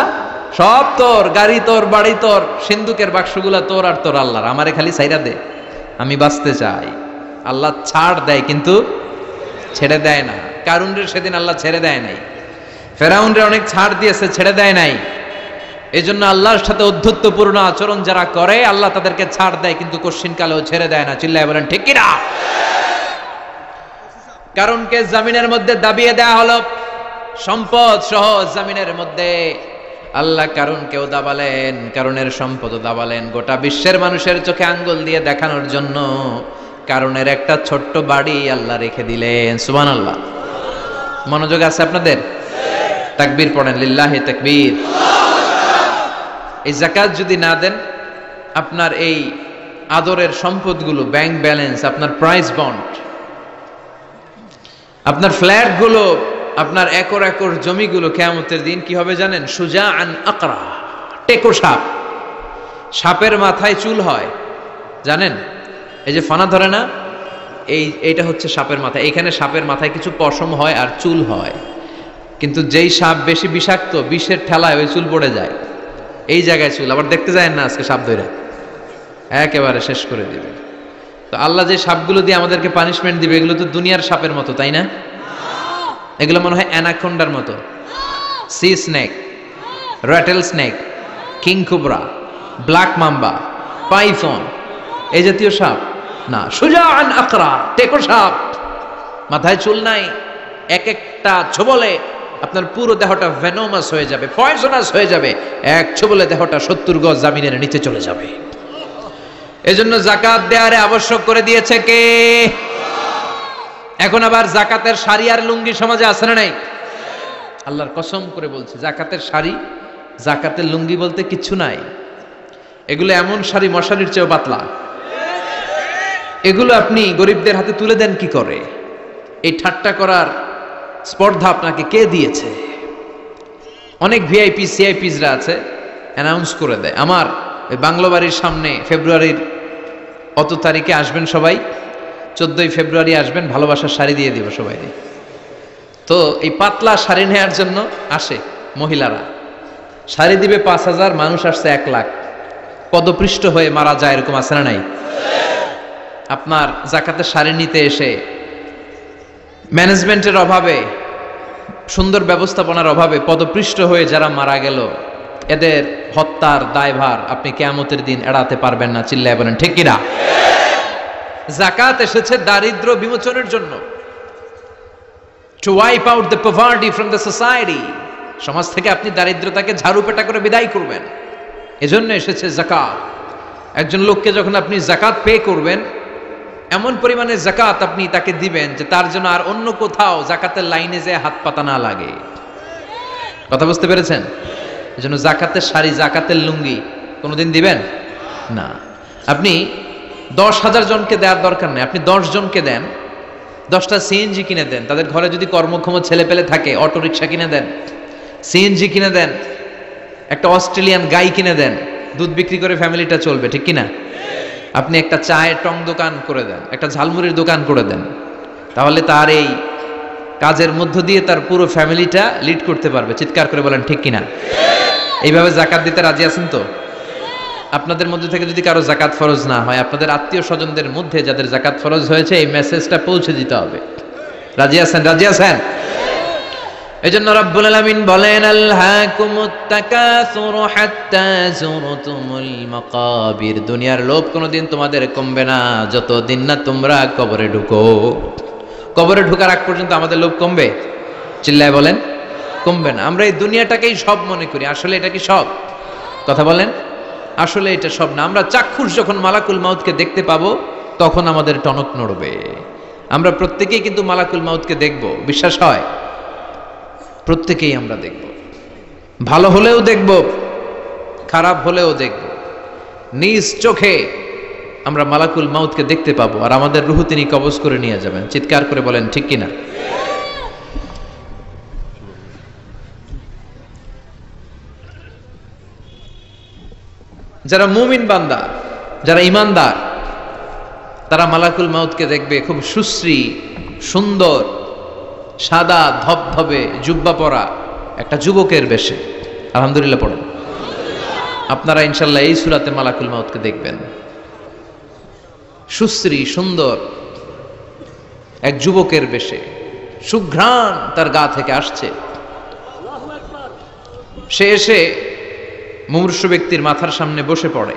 সব তোর, গাড়ি তোর, বাড়ি তোর, সিন্ধুকের বাক্সগুলা তোর আর তোর আল্লাহর, আমারে খালি সাইরা দে, আমি বাঁচতে চাই। আল্লাহ ছাড় দেয় কিন্তু ছেড়ে দেয় না। কারুনরে সেদিন আল্লাহ ছেড়ে দেয় নাই, ফেরাউনরে অনেক ছাড় দিয়েছে, ছেড়ে দেয় নাই। এই জন্য আল্লাহর সাথে অধ্যত্বপূর্ণ আচরণ যারা করে, আল্লাহ তাদেরকে ছাড় দেয় কিন্তু কশ্চিনকালেও ছেড়ে দেয় না। চিল্লায় বলেন ঠিক কিনা? কারুনকে জামিনের মধ্যে দাবিয়ে দেয়া হলো, সম্পদ সহ জামিনের মধ্যে। আল্লাহ কারুনকেও দাবালেন, কারুনের সম্পদও দাবালেন, গোটা বিশ্বের মানুষের চোখে আঙ্গুল দিয়ে দেখানোর জন্য কারুনের একটা ছোট্ট বাড়ি আল্লাহ রেখে দিলেন। সুবহানাল্লাহ। মনোযোগ আছে আপনাদের? তাকবীর পড়েন, লিল্লাহি তাকবীর। এই যাকাত যদি না দেন, আপনার এই আদরের সম্পদগুলো, ব্যাংক ব্যালেন্স, আপনার প্রাইস বন্ড, আপনার ফ্ল্যাটগুলো, আপনার একর একর জমিগুলো কিয়ামতের দিন কি হবে জানেন? সুজাআন আকরা, টেকো সাপ। সাপের মাথায় চুল হয়, জানেন? এই যে ফানা ধরে না, এইটা হচ্ছে সাপের মাথা। এখানে সাপের মাথায় কিছু পশম হয় আর চুল হয়, কিন্তু যেই সাপ বেশি বিষাক্ত, বিষের ঠেলায় ওই চুল পড়ে যায়, এই জায়গায় চুল। আবার দেখতে যায় না, আজকে সাপ ধরে একেবারে শেষ করে দিবে। তো আল্লাহ যে সাপগুলো দিয়ে আমাদেরকে পানিশমেন্ট দিবে, এগুলো তো দুনিয়ার সাপের মতো, তাই না? এগুলো মনে হয় অ্যানাকোন্ডার মতো, C snake, rattle snake, king cobra, black mamba, Python, এই জাতীয় সাপ না। সুজাআন আকরা, টেকো সাপ, মাথায় চুল নাই, এক একটা ছোবলে আপনার পুরো দেহটা ভেনোমাস হয়ে যাবে, পয়জনাস হয়ে যাবে। এক ছোবলে দেহটা 70 গজ জামিনের নিচে চলে যাবে। এজন্য যাকাত দেয়ারে আবশ্যক করে দিয়েছে কে? এখন আবার যাকাতের শাড়ি আর লুঙ্গি সমাজে আছে না নাই? আল্লাহর কসম করে বলছে, যাকাতের শাড়ি, যাকাতের লুঙ্গি বলতে কিচ্ছু নাই। এগুলো এমন শাড়ি, মশারির চেয়েও পাতলা। এগুলো আপনি গরিবদের হাতে তুলে দেন কি করে? এই ঠাট্টা করার স্পর্ধা আপনাকে কে দিয়েছে? অনেক ভিআইপি সিআইপিসরা আছে, অ্যানাউন্স করে দেয়, আমার ওই বাংলো বাড়ির সামনে ফেব্রুয়ারির অত তারিখে আসবেন সবাই, 14ই ফেব্রুয়ারি আসবেন, ভালোবাসার শাড়ি দিয়ে দিব সবাই। তো এই পাতলা শাড়ি নেওয়ার জন্য আসে মহিলারা, শাড়ি দিবে 5000, মানুষ আসছে 1 লাখ, পদপৃষ্ঠ হয়ে মারা যায়, এরকম আছে না নাই? আপনার যাকাতের শাড়ি নিতে এসে ম্যানেজমেন্টের অভাবে, সুন্দর ব্যবস্থাপনার অভাবে পদপৃষ্ঠ হয়ে যারা মারা গেল, এদের হত্যার দায়ভার আপনি কিয়ামতের দিন এড়াতে পারবেন না। চিল্লায় বলেন ঠিক কিনা? যাকাত এসেছে দারিদ্র্য বিমোচনের জন্য, to wipe out the poverty from the society। সমাজ থেকে আপনি দারিদ্রতাকে ঝাড়ুপেটা করে বিদায় করবেন, এজন্য এসেছে যাকাত। একজন লোককে যখন আপনি যাকাত পে করবেন, এমন পরিমাণে যাকাত আপনি তাকে দিবেন যে তার জন্য আর অন্য কোথাও যাকাতের লাইনে যে হাত পাতা না লাগে। কথা বুঝতে পেরেছেন? এজন্য যাকাতের শাড়ি, যাকাতের লুঙ্গি কোনোদিন দিবেন না। আপনি 10,000 জনকে দেওয়ার দরকার নেই, আপনি 10 জনকে দেন, 10টা সিএনজি কিনে দেন। তাদের ঘরে যদি কর্মক্ষম ছেলে পেলে থাকে, অটো রিক্সা কিনে দেন, সিএনজি কিনে দেন, একটা অস্ট্রেলিয়ান গাই কিনে দেন, দুধ বিক্রি করে ফ্যামিলিটা চলবে, ঠিক কিনা? আপনি একটা চায়ের টং দোকান করে দেন, একটা ঝালমুড়ির দোকান করে দেন, তাহলে তার এই কাজের মধ্য দিয়ে তার পুরো ফ্যামিলিটা লিড করতে পারবে। চিৎকার করে বলেন ঠিক কিনা? এইভাবে যাকাত দিতে রাজি আছেন তো? আপনাদের মধ্যে থেকে যদি কারো যাকাত ফরজ না হয়, আপনাদের আত্মীয় স্বজনদের মধ্যে যাদের যাকাত ফরজ হয়েছে, এই মেসেজটা পৌঁছে দিতে হবে। রাজি আছেন? রাজি আছেন? এজন্য রব্বুল আলামিন বলেন, আলহাকুমুত তাকাসুরু হাত্তা যুরতুমুল মাকাবির। দুনিয়ার লোভ কোনোদিন তোমাদের কমবে না যতদিন না তোমরা কবরে ঢুকো। কবরে ঢোকার আগ পর্যন্ত আমাদের লোভ কমবে? চিল্লায় বলেন কমবে না। আমরা এই দুনিয়াটাকেই সব মনে করি, আসলে এটা কি সব? কথা বলেন, আসলে এটা সব না। আমরা চাক্ষুষ যখন মালাকুল মাউতকে দেখতে পাবো, তখন আমাদের টনক নড়বে। আমরা প্রত্যেকেই কিন্তু মালাকুল মাউতকে দেখব, বিশ্বাস হয়? প্রত্যেকেই আমরা দেখব, ভালো হলেও দেখব, খারাপ হলেও দেখব। নিজ চোখে আমরা মালাকুল মাউতকে দেখতে পাবো, আর আমাদের রূহ তিনি কবজ করে নিয়ে যাবেন। চিৎকার করে বলেন ঠিক কিনা? যারা মুমিন বান্দা, যারা ইমানদার, তারা মালাকুল মাউতকে দেখবে খুব সুশ্রী, সুন্দর, সাদা ধবধবে জুব্বা পরা একটা যুবকের বেশে। আলহামদুলিল্লাহ পড়েন। আপনারা ইনশাল্লাহ এই সূরাতে মালাকুল মাউতকে দেখবেন। সুশ্রী সুন্দর এক যুবকের বেশে, সুঘ্রাণ তার গা থেকে আসছে। সে এসে মুমূর্ষু ব্যক্তির মাথার সামনে বসে পড়ে,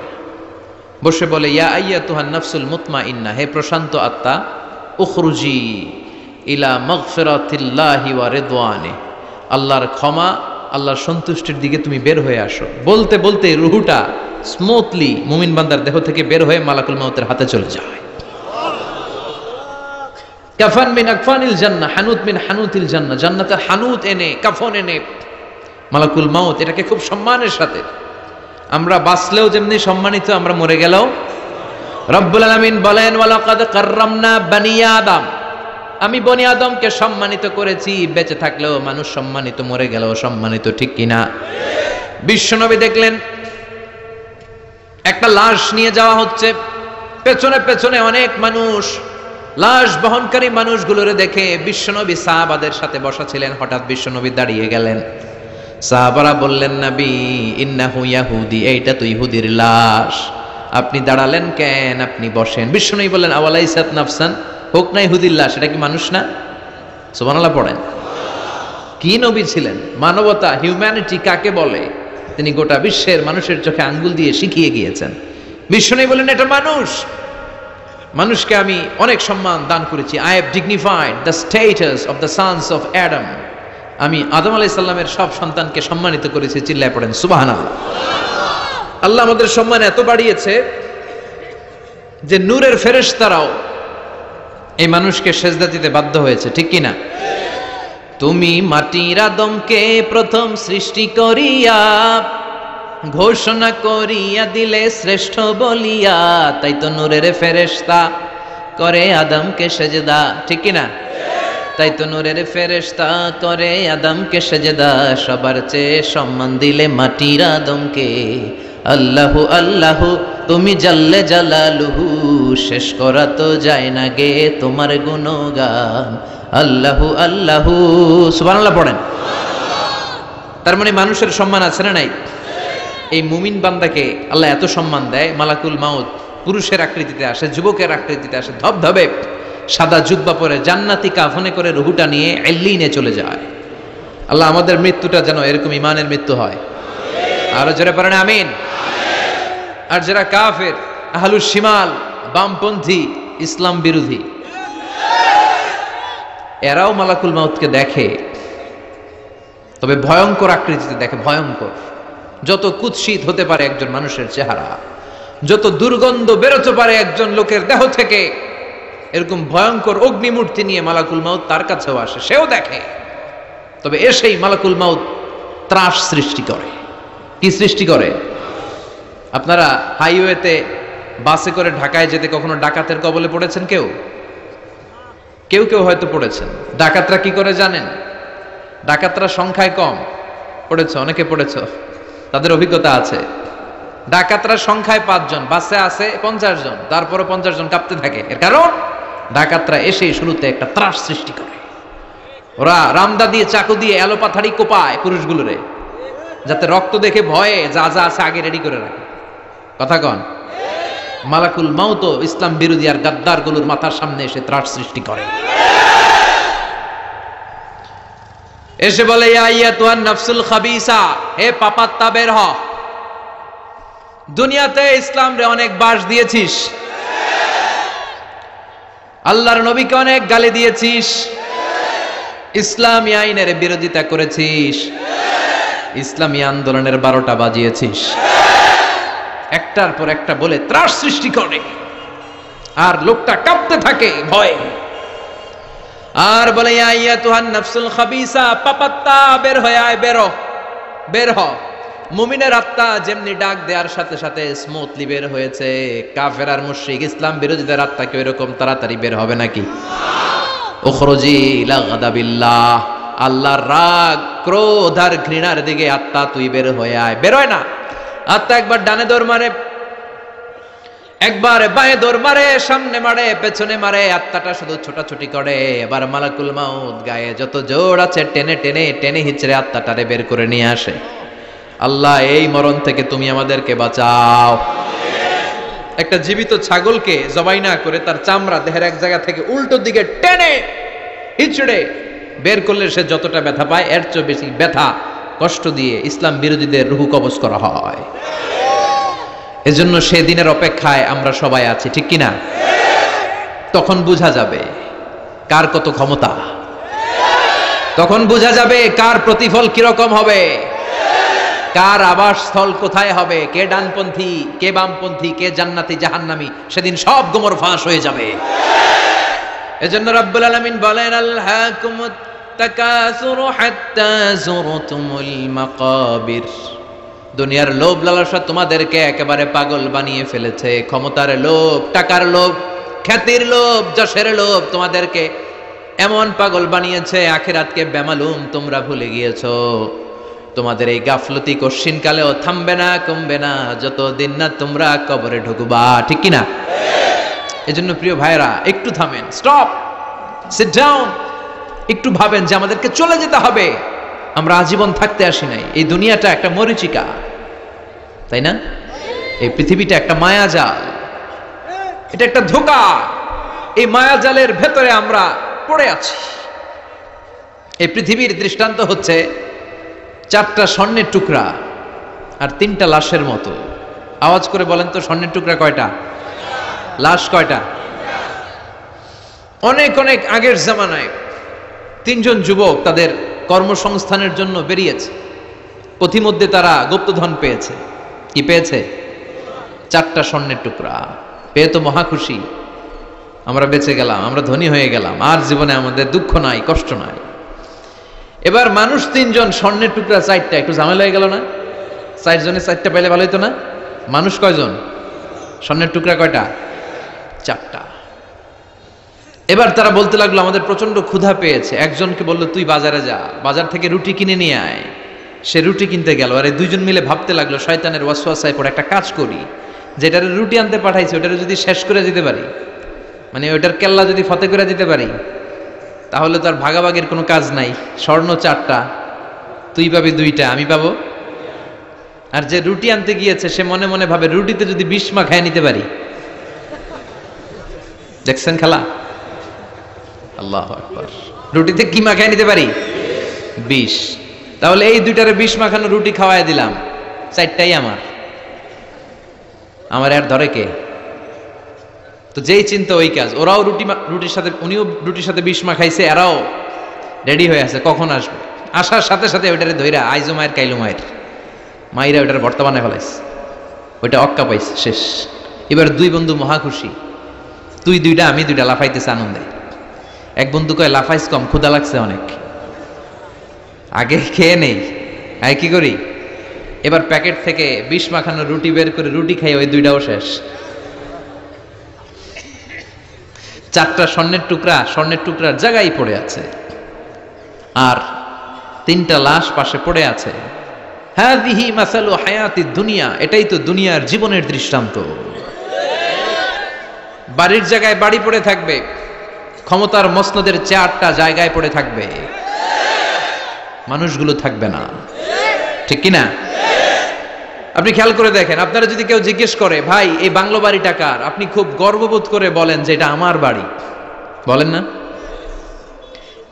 বসে বলে, ইয়া আইয়াতুহান নাফসুল মুতমাইন্নাহ, হে প্রশান্ত আত্মা, উখরুজি ইলা মাগফিরাতিল্লাহি ওয়া রিদওয়ানি, আল্লাহর ক্ষমা, আল্লাহর সন্তুষ্টির দিকে তুমি বের হয়ে আসো। বলতে বলতে রূহটা স্মুথলি মুমিন বান্দার দেহ থেকে বের হয়ে মালাকুল মাউতের হাতে চলে যায়। কাফান মিন আকফানিল জান্নাহ, হানুত মিন হানুতিল জান্নাহ, জান্নাতের হানুত এনে, কাফন এনে মালাকুল মাউত এটাকে খুব সম্মানের সাথে, আমরা বাঁচলেও যেমনি সম্মানিত, আমরা মরে গেলেও। রব্বুল আলামিন বলেন, ওয়ালাকাদ কাররামনা বানি আদম, আমি বনি আদমকে সম্মানিত করেছি। বেঁচে থাকলেও মানুষ সম্মানিত, মরে গেলেও সম্মানিত, ঠিক কিনা? বিশ্বনবী দেখলেন একটা লাশ নিয়ে যাওয়া হচ্ছে, পেছনে পেছনে অনেক মানুষ, লাশ বহনকারী মানুষগুলোরে দেখে বিশ্বনবী সাহাবাদের সাথে বসা ছিলেন। হঠাৎ বিশ্বনবী দাঁড়িয়ে গেলেন। সাহাবারা বললেন, নবী ইন্নাহু ইয়াহুদি, এইটা তো ইহুদির লাশ, আপনি দাঁড়ালেন কেন? আপনি বসেন। বিশ্বনবী বললেন, আওয়ালাইসাত নাফসান, হোক না ইহুদির লাশ, এটা কি মানুষ না? সুবহানাল্লাহ পড়েন। কি নবী ছিলেন! মানবতা, হিউম্যানিটি কাকে বলে তিনি গোটা বিশ্বের মানুষের চোখে আঙ্গুল দিয়ে শিখিয়ে গিয়েছেন। বিশ্বনবী বললেন, এটা মানুষ, মানুষকে আমি অনেক সম্মান দান করেছি। I have dignified the status of the sons of Adam, আমি আদম আলাইহিস সালামের সব সন্তানকে সম্মানিত করেছি। চিল্লায় পড়েন সুবহানাল্লাহ। আল্লাহ আমাদের সম্মান এত বাড়িয়েছে যে নূরের ফেরেশতারাও এই মানুষকে সেজদা দিতে বাধ্য হয়েছে, ঠিক কিনা? তুমি মাটির আদমকে প্রথম সৃষ্টি করিয়া ঘোষণা করিয়া দিলে শ্রেষ্ঠ বলিয়া, তাই তো নূরের ফেরেশতা করে আদমকে সেজদা, ঠিক কিনা? তাই তো নূরের ফেরেশতা করে আদমকে সেজদা, সবার চেয়ে সম্মান দিলে মাটির আদমকে। আল্লাহু আল্লাহু তুমি জাল্লে জালালুহু, শেষ করা তো যায় না গে তোমার গুণগান। আল্লাহু আল্লাহু, সুবহানাল্লাহ পড়েন। তার মানে মানুষের সম্মান আছে না নাই? এই মুমিন বান্দাকে আল্লাহ এত সম্মান দেয়, মালাকুল মাউত পুরুষের আকৃতিতে আসে, যুবকের আকৃতিতে আসে, ধবধবে সাদা জুব্বা পরে জান্নাতি কাফনে করে রুহুটা নিয়ে এল্লিনে চলে যায়। আল্লাহ আমাদের মৃত্যুটা যেন এরকম ইমানের মৃত্যু হয়। আরো জোরে পড়েন আমিন। আর যারা কাফের, আহলুস শিমাল, বামপন্থী, ইসলাম বিরোধী, এরাও মালাকুল মাউতকে দেখে, তবে ভয়ঙ্কর আকৃতিতে দেখে, ভয়ঙ্কর। যত কুৎসিত হতে পারে একজন মানুষের চেহারা, যত দুর্গন্ধ বেরোতে পারে একজন লোকের দেহ থেকে, এরকম ভয়ঙ্কর অগ্নিমূর্তি নিয়ে মালাকুল মাউত তার কাছেও আসে, সেও দেখে। তবে এসেই মালাকুল মাউত ত্রাস সৃষ্টি করে। কি সৃষ্টি করে? আপনারা হাইওয়েতে বাসে করে ঢাকায় যেতে কখনো ডাকাতের কবলে পড়েছেন? কেউ কেউ কেউ হয়তো পড়েছেন। ডাকাতরা কি করে জানেন? ডাকাতরা সংখ্যায় কম। পড়েছ, অনেকে পড়েছ, তাদের অভিজ্ঞতা আছে। ডাকাতরা সংখ্যায় 5 জন, বাসে আছে 50 জন, তারপরে 50 জন কাঁপতে থাকে। এর কারণ ডাকাতরা এসেই শুরুতে একটা ত্রাস সৃষ্টি করে। ওরা রামদা দিয়ে, চাকু দিয়ে এলোপাথাড়ি কোপায় পুরুষগুলোরে, যাতে রক্ত দেখে ভয়ে যা যা আছে আগে রেডি করে রাখে। কথা কন? মালাকুল মাউত ইসলাম বিরোধী আর গাদ্দার গুলোর মাথার সামনে এসে ত্রাস সৃষ্টি করে। এসে বলে, ইয়া আইয়াতুহান নাফসুল খাবিসা, হে পাপাত্তা বের হ। দুনিয়াতে ইসলাম রে অনেক বাস দিয়েছিস, আল্লাহর নবীকে অনেক গালি দিয়েছিস, ইসলামী আইনের বিরোধিতা করেছিস, ইসলামী আন্দোলনের 12টা বাজিয়েছিস। একটার পর একটা বলে ত্রাস সৃষ্টি করে, আর লোকটা কাঁপতে থাকে ভয়ে। আর বলে, ইয়া আইয়াতুহান নাফসুল খাবিসা, পাপাত্তা বের হয়ে আয়, বের হ। মুমিনের আত্মা যেমনি ডাক দেওয়ার সাথে সাথে স্মুথলি বের হয়েছে, কাফের আর মুশরিক ইসলাম বিরোধীদের আত্মা কি এরকম তাড়াতাড়ি বের হবে নাকি? উখরুজি ইলা গাদাবিল্লাহ, আল্লাহর রাগ, ক্রোধ আর ঘৃণার দিকে আত্মা তুই বের হয়ে আয়। বের হয় না। আত্মা একবার ডানে দৌড় মারে, একবার বাঁয়ে দৌড় মারে, সামনে মারে, পেছনে মারে, আত্মাটা শুধু ছোটাছুটি করে। এবার মালাকুল মাউত গায়ে যত জোর আছে টেনে টেনে টেনে হিচড়ে আত্মাটারে বের করে নিয়ে আসে। আল্লাহ, এই মরণ থেকে তুমি আমাদেরকে বাঁচাও। একটা জীবিত ছাগলকে জবাই না করে তার চামড়া দেহের এক জায়গা থেকে উল্টো দিকে টেনে হিচড়ে বের করলে সে যতটা ব্যথা পায়, এর চেয়ে বেশি ব্যথা কষ্ট দিয়ে ইসলাম বিরোধীদের রুহু কবজ করা হয়। এজন্য সেদিনের অপেক্ষায় আমরা সবাই আছি, ঠিক কিনা? তখন বোঝা যাবে কার কত ক্ষমতা, তখন বোঝা যাবে কার প্রতিফল কিরকম হবে, কার আবাসস্থল কোথায় হবে, কে ডানপন্থী, কে বামপন্থী, কে জান্নাতি জাহান্নামী, সেদিন সব গোমর ফাঁস হয়ে যাবে। এজন্য রব্বুল আলামিন বলেন, আলহাকুমুত তাকাসুরু হাত্তা যুরতুমুল মাকাবির। দুনিয়ার লোভ লালসা তোমাদেরকে একেবারে পাগল বানিয়ে ফেলেছে। ক্ষমতার লোভ, টাকার লোভ, খ্যাতির লোভ, যশের লোভ তোমাদেরকে এমন পাগল বানিয়েছে, আখিরাতকে বেমালুম তোমরা ভুলে গিয়েছো। তোমাদের এই গাফলতি কশিন কালেও থামবে না, কমবে না, যতদিন না তোমরা কবরে ঢুকবা, ঠিক কিনা? এজন্য প্রিয় ভাইরা, একটু থামেন, স্টপ, সিট ডাউন, একটু ভাবেন যে আমাদেরকে চলে যেতে হবে। আমরা আজীবন থাকতে আসি নাই। এই দুনিয়াটা একটা মরীচিকা, তাই না? এই পৃথিবীটা একটা মায়াজাল, এটা একটা ধোঁকা। এই মায়াজালের ভেতরে আমরা পড়ে আছি। এই পৃথিবীর দৃষ্টান্ত হচ্ছে 4টা স্বর্ণের টুকরা আর 3টা লাশের মতো। আওয়াজ করে বলেন তো, স্বর্ণের টুকরা কয়টা? লাশ কয়টা? অনেক অনেক আগের জামানায় 3 জন যুবক তাদের কর্মসংস্থানের জন্য বেরিয়েছে। পথিমধ্যে তারা গুপ্তধন পেয়েছে। কি পেয়েছে? 4টা স্বর্ণের টুকরা পেয়ে তো মহা খুশি। আমরা বেঁচে গেলাম, আমরা ধনী হয়ে গেলাম, আর জীবনে আমাদের দুঃখ নাই, কষ্ট নাই। এবার মানুষ 3 জন, স্বর্ণের টুকরা 4টা, একটু ঝামেলা হয়ে গেল না? 4 জনে 4টা পাইলে ভালো হইতো না? মানুষ কয়জন? স্বর্ণের টুকরা কয়টা? 4টা। এবার তারা বলতে লাগলো, আমাদের প্রচন্ড ক্ষুধা পেয়েছে। একজনকে বললো, তুই বাজারে যা, বাজার থেকে রুটি কিনে নিয়ে আয়। সে রুটি কিনতে গেল। আর এই 2 জন মিলে ভাবতে লাগলো, শয়তানের ওয়াসওয়াসায় পড়ে একটা কাজ করি, যেটার রুটি আনতে পাঠাইছে ওটারে যদি শেষ করে দিতে পারি, মানে ওটার কেল্লা যদি ফতে করে দিতে পারি, তাহলে তো আর ভাগাভাগির কোনো কাজ নাই। স্বর্ণ 4টা, তুই পাবি 2টা, আমি পাবো। আর যে রুটি আনতে গিয়েছে সে মনে মনে ভাবে, রুটিতে যদি বিষ মাখায় নিতে পারি। দেখছেন খেলা? আল্লাহু আকবার। রুটিতে কি মাখায় নিতে পারি? বিষ। তাহলে এই 2টারে বিষ মাখানো রুটি খাওয়াই দিলাম, চারটাই আমার আর ধরে কে? তো যেই চিন্তা ওই কাজ। ওরাও রুটির সাথে, উনিও রুটির সাথে বিষ মাখাইছে, এরাও রেডি হয়ে আছে কখন আসবে। আসার সাথে সাথে ওইটারে ধইরা আইজো মায়ের কাইলো মাইরা ওইটার ভর্তা বানায় ফেলাইছে, ওইটা অক্কা পাইছে, শেষ। এবার দুই বন্ধু মহা খুশি, তুই দুইটা আমি দুইটা, লাফাইতেছে আনন্দে। এক বন্ধু কয় লাফাইস কম, ক্ষুধা লাগছে অনেক, আগে খেয়ে নেই। আয় কি করি, এবার প্যাকেট থেকে বিষ মাখানো রুটি বের করে রুটি খাই, ওই দুইটাও শেষ। চারটা স্বর্ণের টুকরার জায়গায় পড়ে আছে, আর তিনটা লাশ পাশে পড়ে আছে। হাযিহি মাসালু হায়াতি দুনিয়া, এটাই তো দুনিয়ার জীবনের দৃষ্টান্ত। বাড়ির জায়গায় বাড়ি পড়ে থাকবে, ক্ষমতার মসনদের চেয়ারটা জায়গায় পড়ে থাকবে, মানুষগুলো থাকবে না, ঠিক কিনা? আপনি খেয়াল করে দেখেন, আপনারা যদি কেউ জিজ্ঞেস করে ভাই এই বাংলো বাড়িটা কার, আপনি খুব গর্ববোধ করে বলেন যে এটা আমার বাড়ি, বলেন না?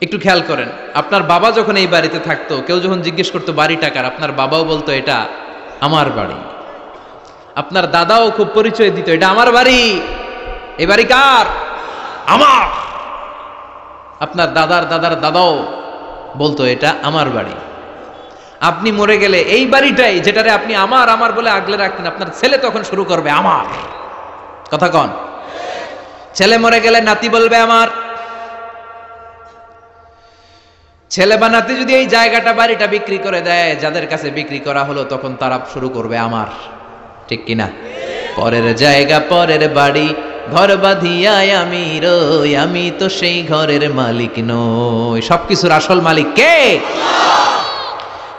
একটু খেয়াল করেন, আপনার বাবা যখন এই বাড়িতে থাকতো, কেউ যখন জিজ্ঞেস করতো বাড়িটা কার, আপনার বাবাও বলতো এটা আমার বাড়ি। আপনার দাদাও খুব পরিচয় দিত, এটা আমার বাড়ি, এই বাড়ি কার? আমার। আপনার দাদার দাদার দাদাও বলতো এটা আমার বাড়ি। আপনি মরে গেলে এই বাড়িটাই, যেটারে আপনি আমার বলে আগলে রাখতেন, আপনার ছেলে তখন শুরু করবে আমার কথা। কন? ছেলে মরে গেলে নাতি বলবে আমার। ছেলে বা নাতি যদি এই জায়গাটা বাড়িটা বিক্রি করে দেয়, যাদের কাছে বিক্রি করা হলো, তখন তারা শুরু করবে আমার, ঠিক কিনা? পরের জায়গা পরের বাড়ি, ঘর বাঁধিয়ায় আমি রই, আমি তো সেই ঘরের মালিক নই, সবকিছুর আসল মালিক কে?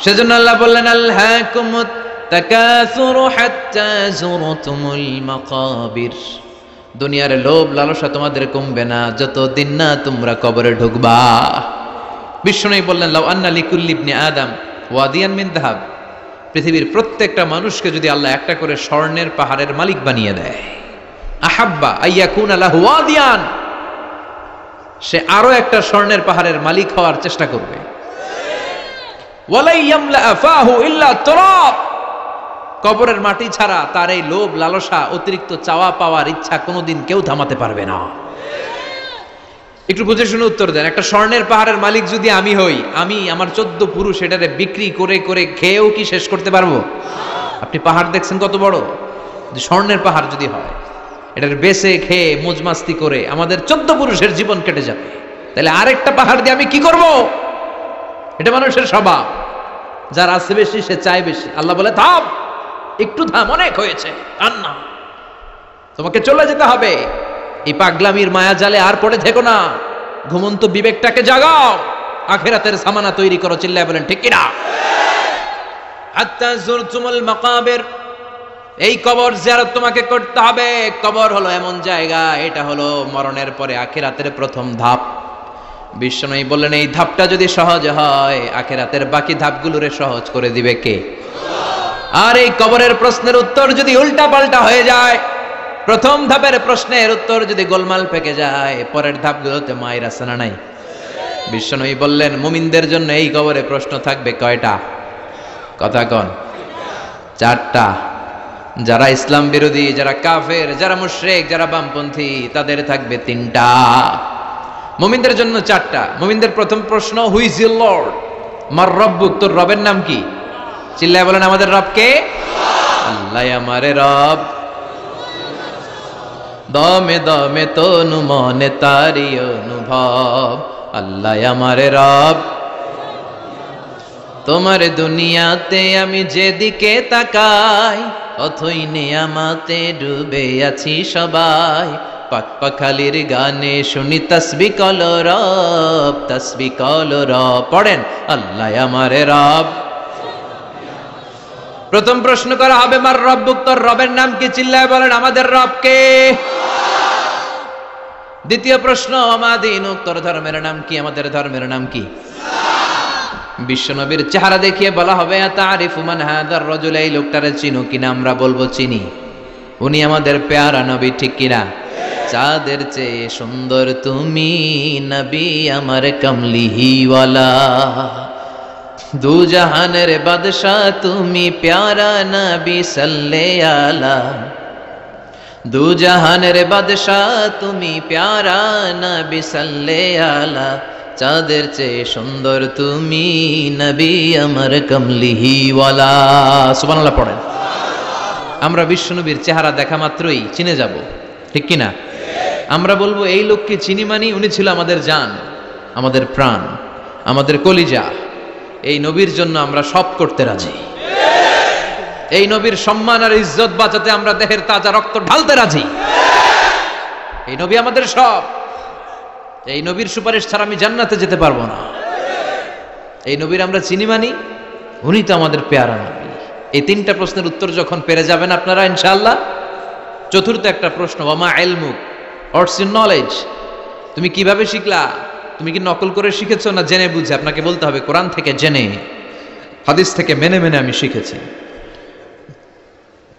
সেজন্য আল্লাহ বললেন আলহাকুমুত তাকাসুরু হাত্তা যুরতুমুল মাকাবির, দুনিয়ার লোভ লালসা তোমাদের কমবে না যতদিন না তোমরা কবরে ঢুকবা। বিষ্ণু বললেন লাউ আন্না লিকুল্লি ইবনি আদম ওয়াদিয়ান মিন যাহাব, পৃথিবীর প্রত্যেকটা মানুষকে যদি আল্লাহ একটা করে স্বর্ণের পাহাড়ের মালিক বানিয়ে দেয়, আহাব্বা আইয়াকুনা লাহু ওয়াদিয়ান, সে আরো একটা স্বর্ণের পাহাড়ের মালিক হওয়ার চেষ্টা করবে। ওয়ালা ইয়ামলা ফাহু ইল্লা তুরাব, কবরের মাটি ছাড়া তার এই লোভ লালসা, অতিরিক্ত চাওয়া পাওয়ার ইচ্ছা কোনোদিন কেউ থামাতে পারবে না। একটু বুঝে শুনে উত্তর দেন, একটা স্বর্ণের পাহাড়ের মালিক যদি আমি হই, আমি আমার 14 পুরুষ এটারে বিক্রি করে করে খেয়েও কি শেষ করতে পারবো? আপনি পাহাড় দেখছেন কত বড়, স্বর্ণের পাহাড় যদি হয়, এটার বেচে খেয়ে মজমাস্তি করে আমাদের 14 পুরুষের জীবন কেটে যাবে, তাহলে আরেকটা পাহাড় দিয়ে আমি কি করব? এটা মানুষের স্বভাব, যার আছে বেশি সে চায় বেশি। আল্লাহ বলে থাম, একটু থাম, অনেক হয়েছে, আর না, তোমাকে চলে যেতে হবে। এই পাগলামির মায়া জালে আর পড়ে থেকো না, ঘুমন্ত বিবেকটাকে জাগাও, আখিরাতের সামানা তৈরি করো। চিল্লায় বলেন ঠিক কিনা? হাত্তা যুরতুমুল মাকাবির, এই কবর জিয়ারত তোমাকে করতে হবে। কবর হলো এমন জায়গা, এটা হলো মরণের পরে আখিরাতের প্রথম ধাপ। বিশ্বনবী বললেন এই ধাপটা যদি সহজ হয়, আখিরাতের বাকি ধাপগুলোরে সহজ করে দিবে কে? আর এই কবরের প্রশ্নের উত্তর যদি উল্টা পাল্টা হয়ে যায়, প্রথম ধাপের প্রশ্নের উত্তর যদি গোলমাল পেকে যায়, পরের ধাপগুলোতে মায়ের আছে না নাই? বিশ্বনবী বললেন মুমিনদের জন্য এই কবরে প্রশ্ন থাকবে কয়টা? কথা কন? 4টা। যারা ইসলাম বিরোধী, যারা কাফের, যারা মুশরিক, যারা বামপন্থী, তাদের থাকবে 3টা। মুমিনদের জন্য 4টা। মুমিনদের প্রথম প্রশ্ন, হু ইজ ইউর লর্ড? মার রব্বুক, তোর রবের নাম কি? চিল্লায় বলেন আমাদের রব কে? আল্লাহ আমারে রব, দমে দমে তনু মনে তারি অনুভব। আল্লাহ আমারে রব, তোমার দুনিয়াতে আমি যেদিকে তাকাই, অথই নিয়ামতে ডুবে আছি সবাই। পাক পাখালির গানে শুনি তসবিহ কলো রব, তসবিহ কলো রব। পড়েন আল্লাহ আমারে রব। প্রথম প্রশ্ন করা হবে মার রব্বুক, তোর রবের নাম কি? চিল্লায় বলেন আমাদের রব কে? দ্বিতীয় প্রশ্ন, মা দীনুক, তোর ধর্মের নাম কি? আমাদের ধর্মের নাম কি? বিশ্বনবীর চেহারা দেখিয়ে বলা হবে তারিফু মান হাদার রাজুল, এই লোকটারে চিনো কিনা? আমরা বলবো চিনি, উনি আমাদের পেয়ারা নবী, ঠিক কিনা? চাঁদের চেয়ে সুন্দর তুমি নবী আমার কমলিহিওয়ালা, দু জাহানের বাদশাহ তুমি প্যারা নবী সাল্লে আলা, দু জাহানের বাদশাহ তুমি প্যারা নবী সাল্লে আলা, চাঁদের চেয়ে সুন্দর তুমি নবী আমার কমলিহি ওয়ালা। সুবহানাল্লাহ পড়েন। আমরা বিশ্বনবীর চেহারা দেখা মাত্রই চিনে যাব, ঠিক কি না? আমরা বলবো এই লোককে চিনি মানি, উনি ছিল আমাদের জান, আমাদের প্রাণ, আমাদের কলিজা। এই নবীর জন্য আমরা সব করতে রাজি। এই নবীর সম্মান আর ইজ্জত বাঁচাতে আমরা দেহের তাজা রক্ত ঢালতে রাজি। এই নবী আমাদের সব। এই নবীর সুপারিশ ছাড়া আমি জান্নাতে যেতে পারবো না। এই নবীর আমরা চিনি মানি, উনি তো আমাদের পেয়ারা নবী। এই তিনটা প্রশ্নের উত্তর যখন পেরে যাবেন আপনারা ইনশাআল্লাহ, চতুর্থ একটা প্রশ্ন, ওয়ামা ইলমুক, হোয়াটস ইউর নলেজ? তুমি কিভাবে শিখলা? তুমি কি নকল করে শিখেছো না জেনে বুঝে? আপনাকে বলতে হবে কোরআন থেকে জেনে, হাদিস থেকে মেনে মেনে আমি শিখেছি।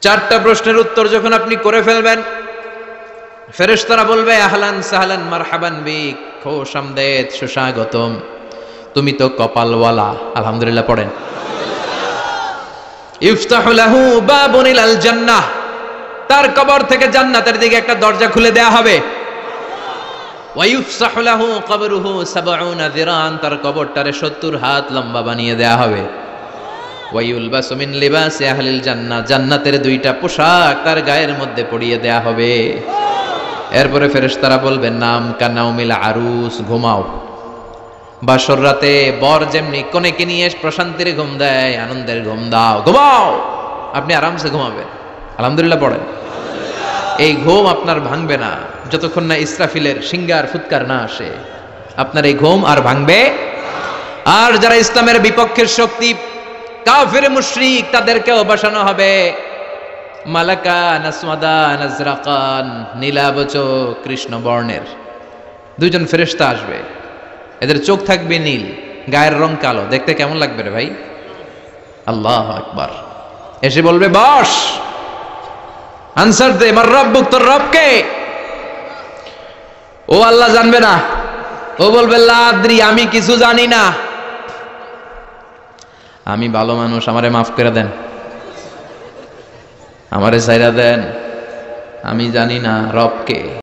চারটা প্রশ্নের উত্তর যখন আপনি করে ফেলবেন, ফেরেশতারা বলবে আহলান সাহলান মারহাবান বিক, খোশ আমদেদ, সুস্বাগতম, তুমি তো কপালওয়ালা। আলহামদুলিল্লাহ পড়েন। ইফতাহু লাহু বাবুন ইলাল জান্নাহ, তার কবর থেকে জান্নাতের দিকে একটা দরজা খুলে দেয়া হবে। ওয়া ইফসাহু লাহু কবরুহু 70 যিরান, তার কবরটারে 70 হাত লম্বা বানিয়ে দেয়া হবে। ওয়া ইউলবাসু মিন লিবাসি আহলিল জান্নাহ, জান্নাতের দুইটা পোশাক তার গায়ের মধ্যে পরিয়ে দেয়া হবে। এরপরে ফেরেশতারা বলবেন নাম কানাউমিল আরুস, ঘুমাও। বাসর রাতে বর যেমনি কনেকে নিয়ে প্রশান্তির ঘুম দেয়, আনন্দের ঘুম দাও, ঘুমাও। আপনি আরামসে ঘুমাবেন। আলহামদুলিল্লাহ পড়েন। এই ঘুম আপনার ভাঙবে না যতক্ষণ না ইসরাফিলের সিঙ্গার ফুৎকার না আসে। আপনার এই ঘুম আর ভাঙবে। আর যারা ইসলামের বিপক্ষের শক্তি, কাফির মুশরিক, তাদেরকেও বসানো হবে মালাকা নাসমাদা নাজরাকান, নীলাবচ কৃষ্ণ বর্ণের দুইজন ফেরেশতা আসবে। এদের চোখ থাকবে নীল, গায়ের রং কালো। দেখতে কেমন লাগবে রে ভাই? আল্লাহু আকবার। এসে বলবে বস, আনসার দে, মার রব্বুক, তোর রব কে? ও আল্লাহ জানবে না। ও বলবে লা আদ্রি, আমি কিছু জানি না, আমি ভালো মানুষ, আমারে মাফ করে দেন, আমারে ছাইরা দেন, আমি জানি না রব কে।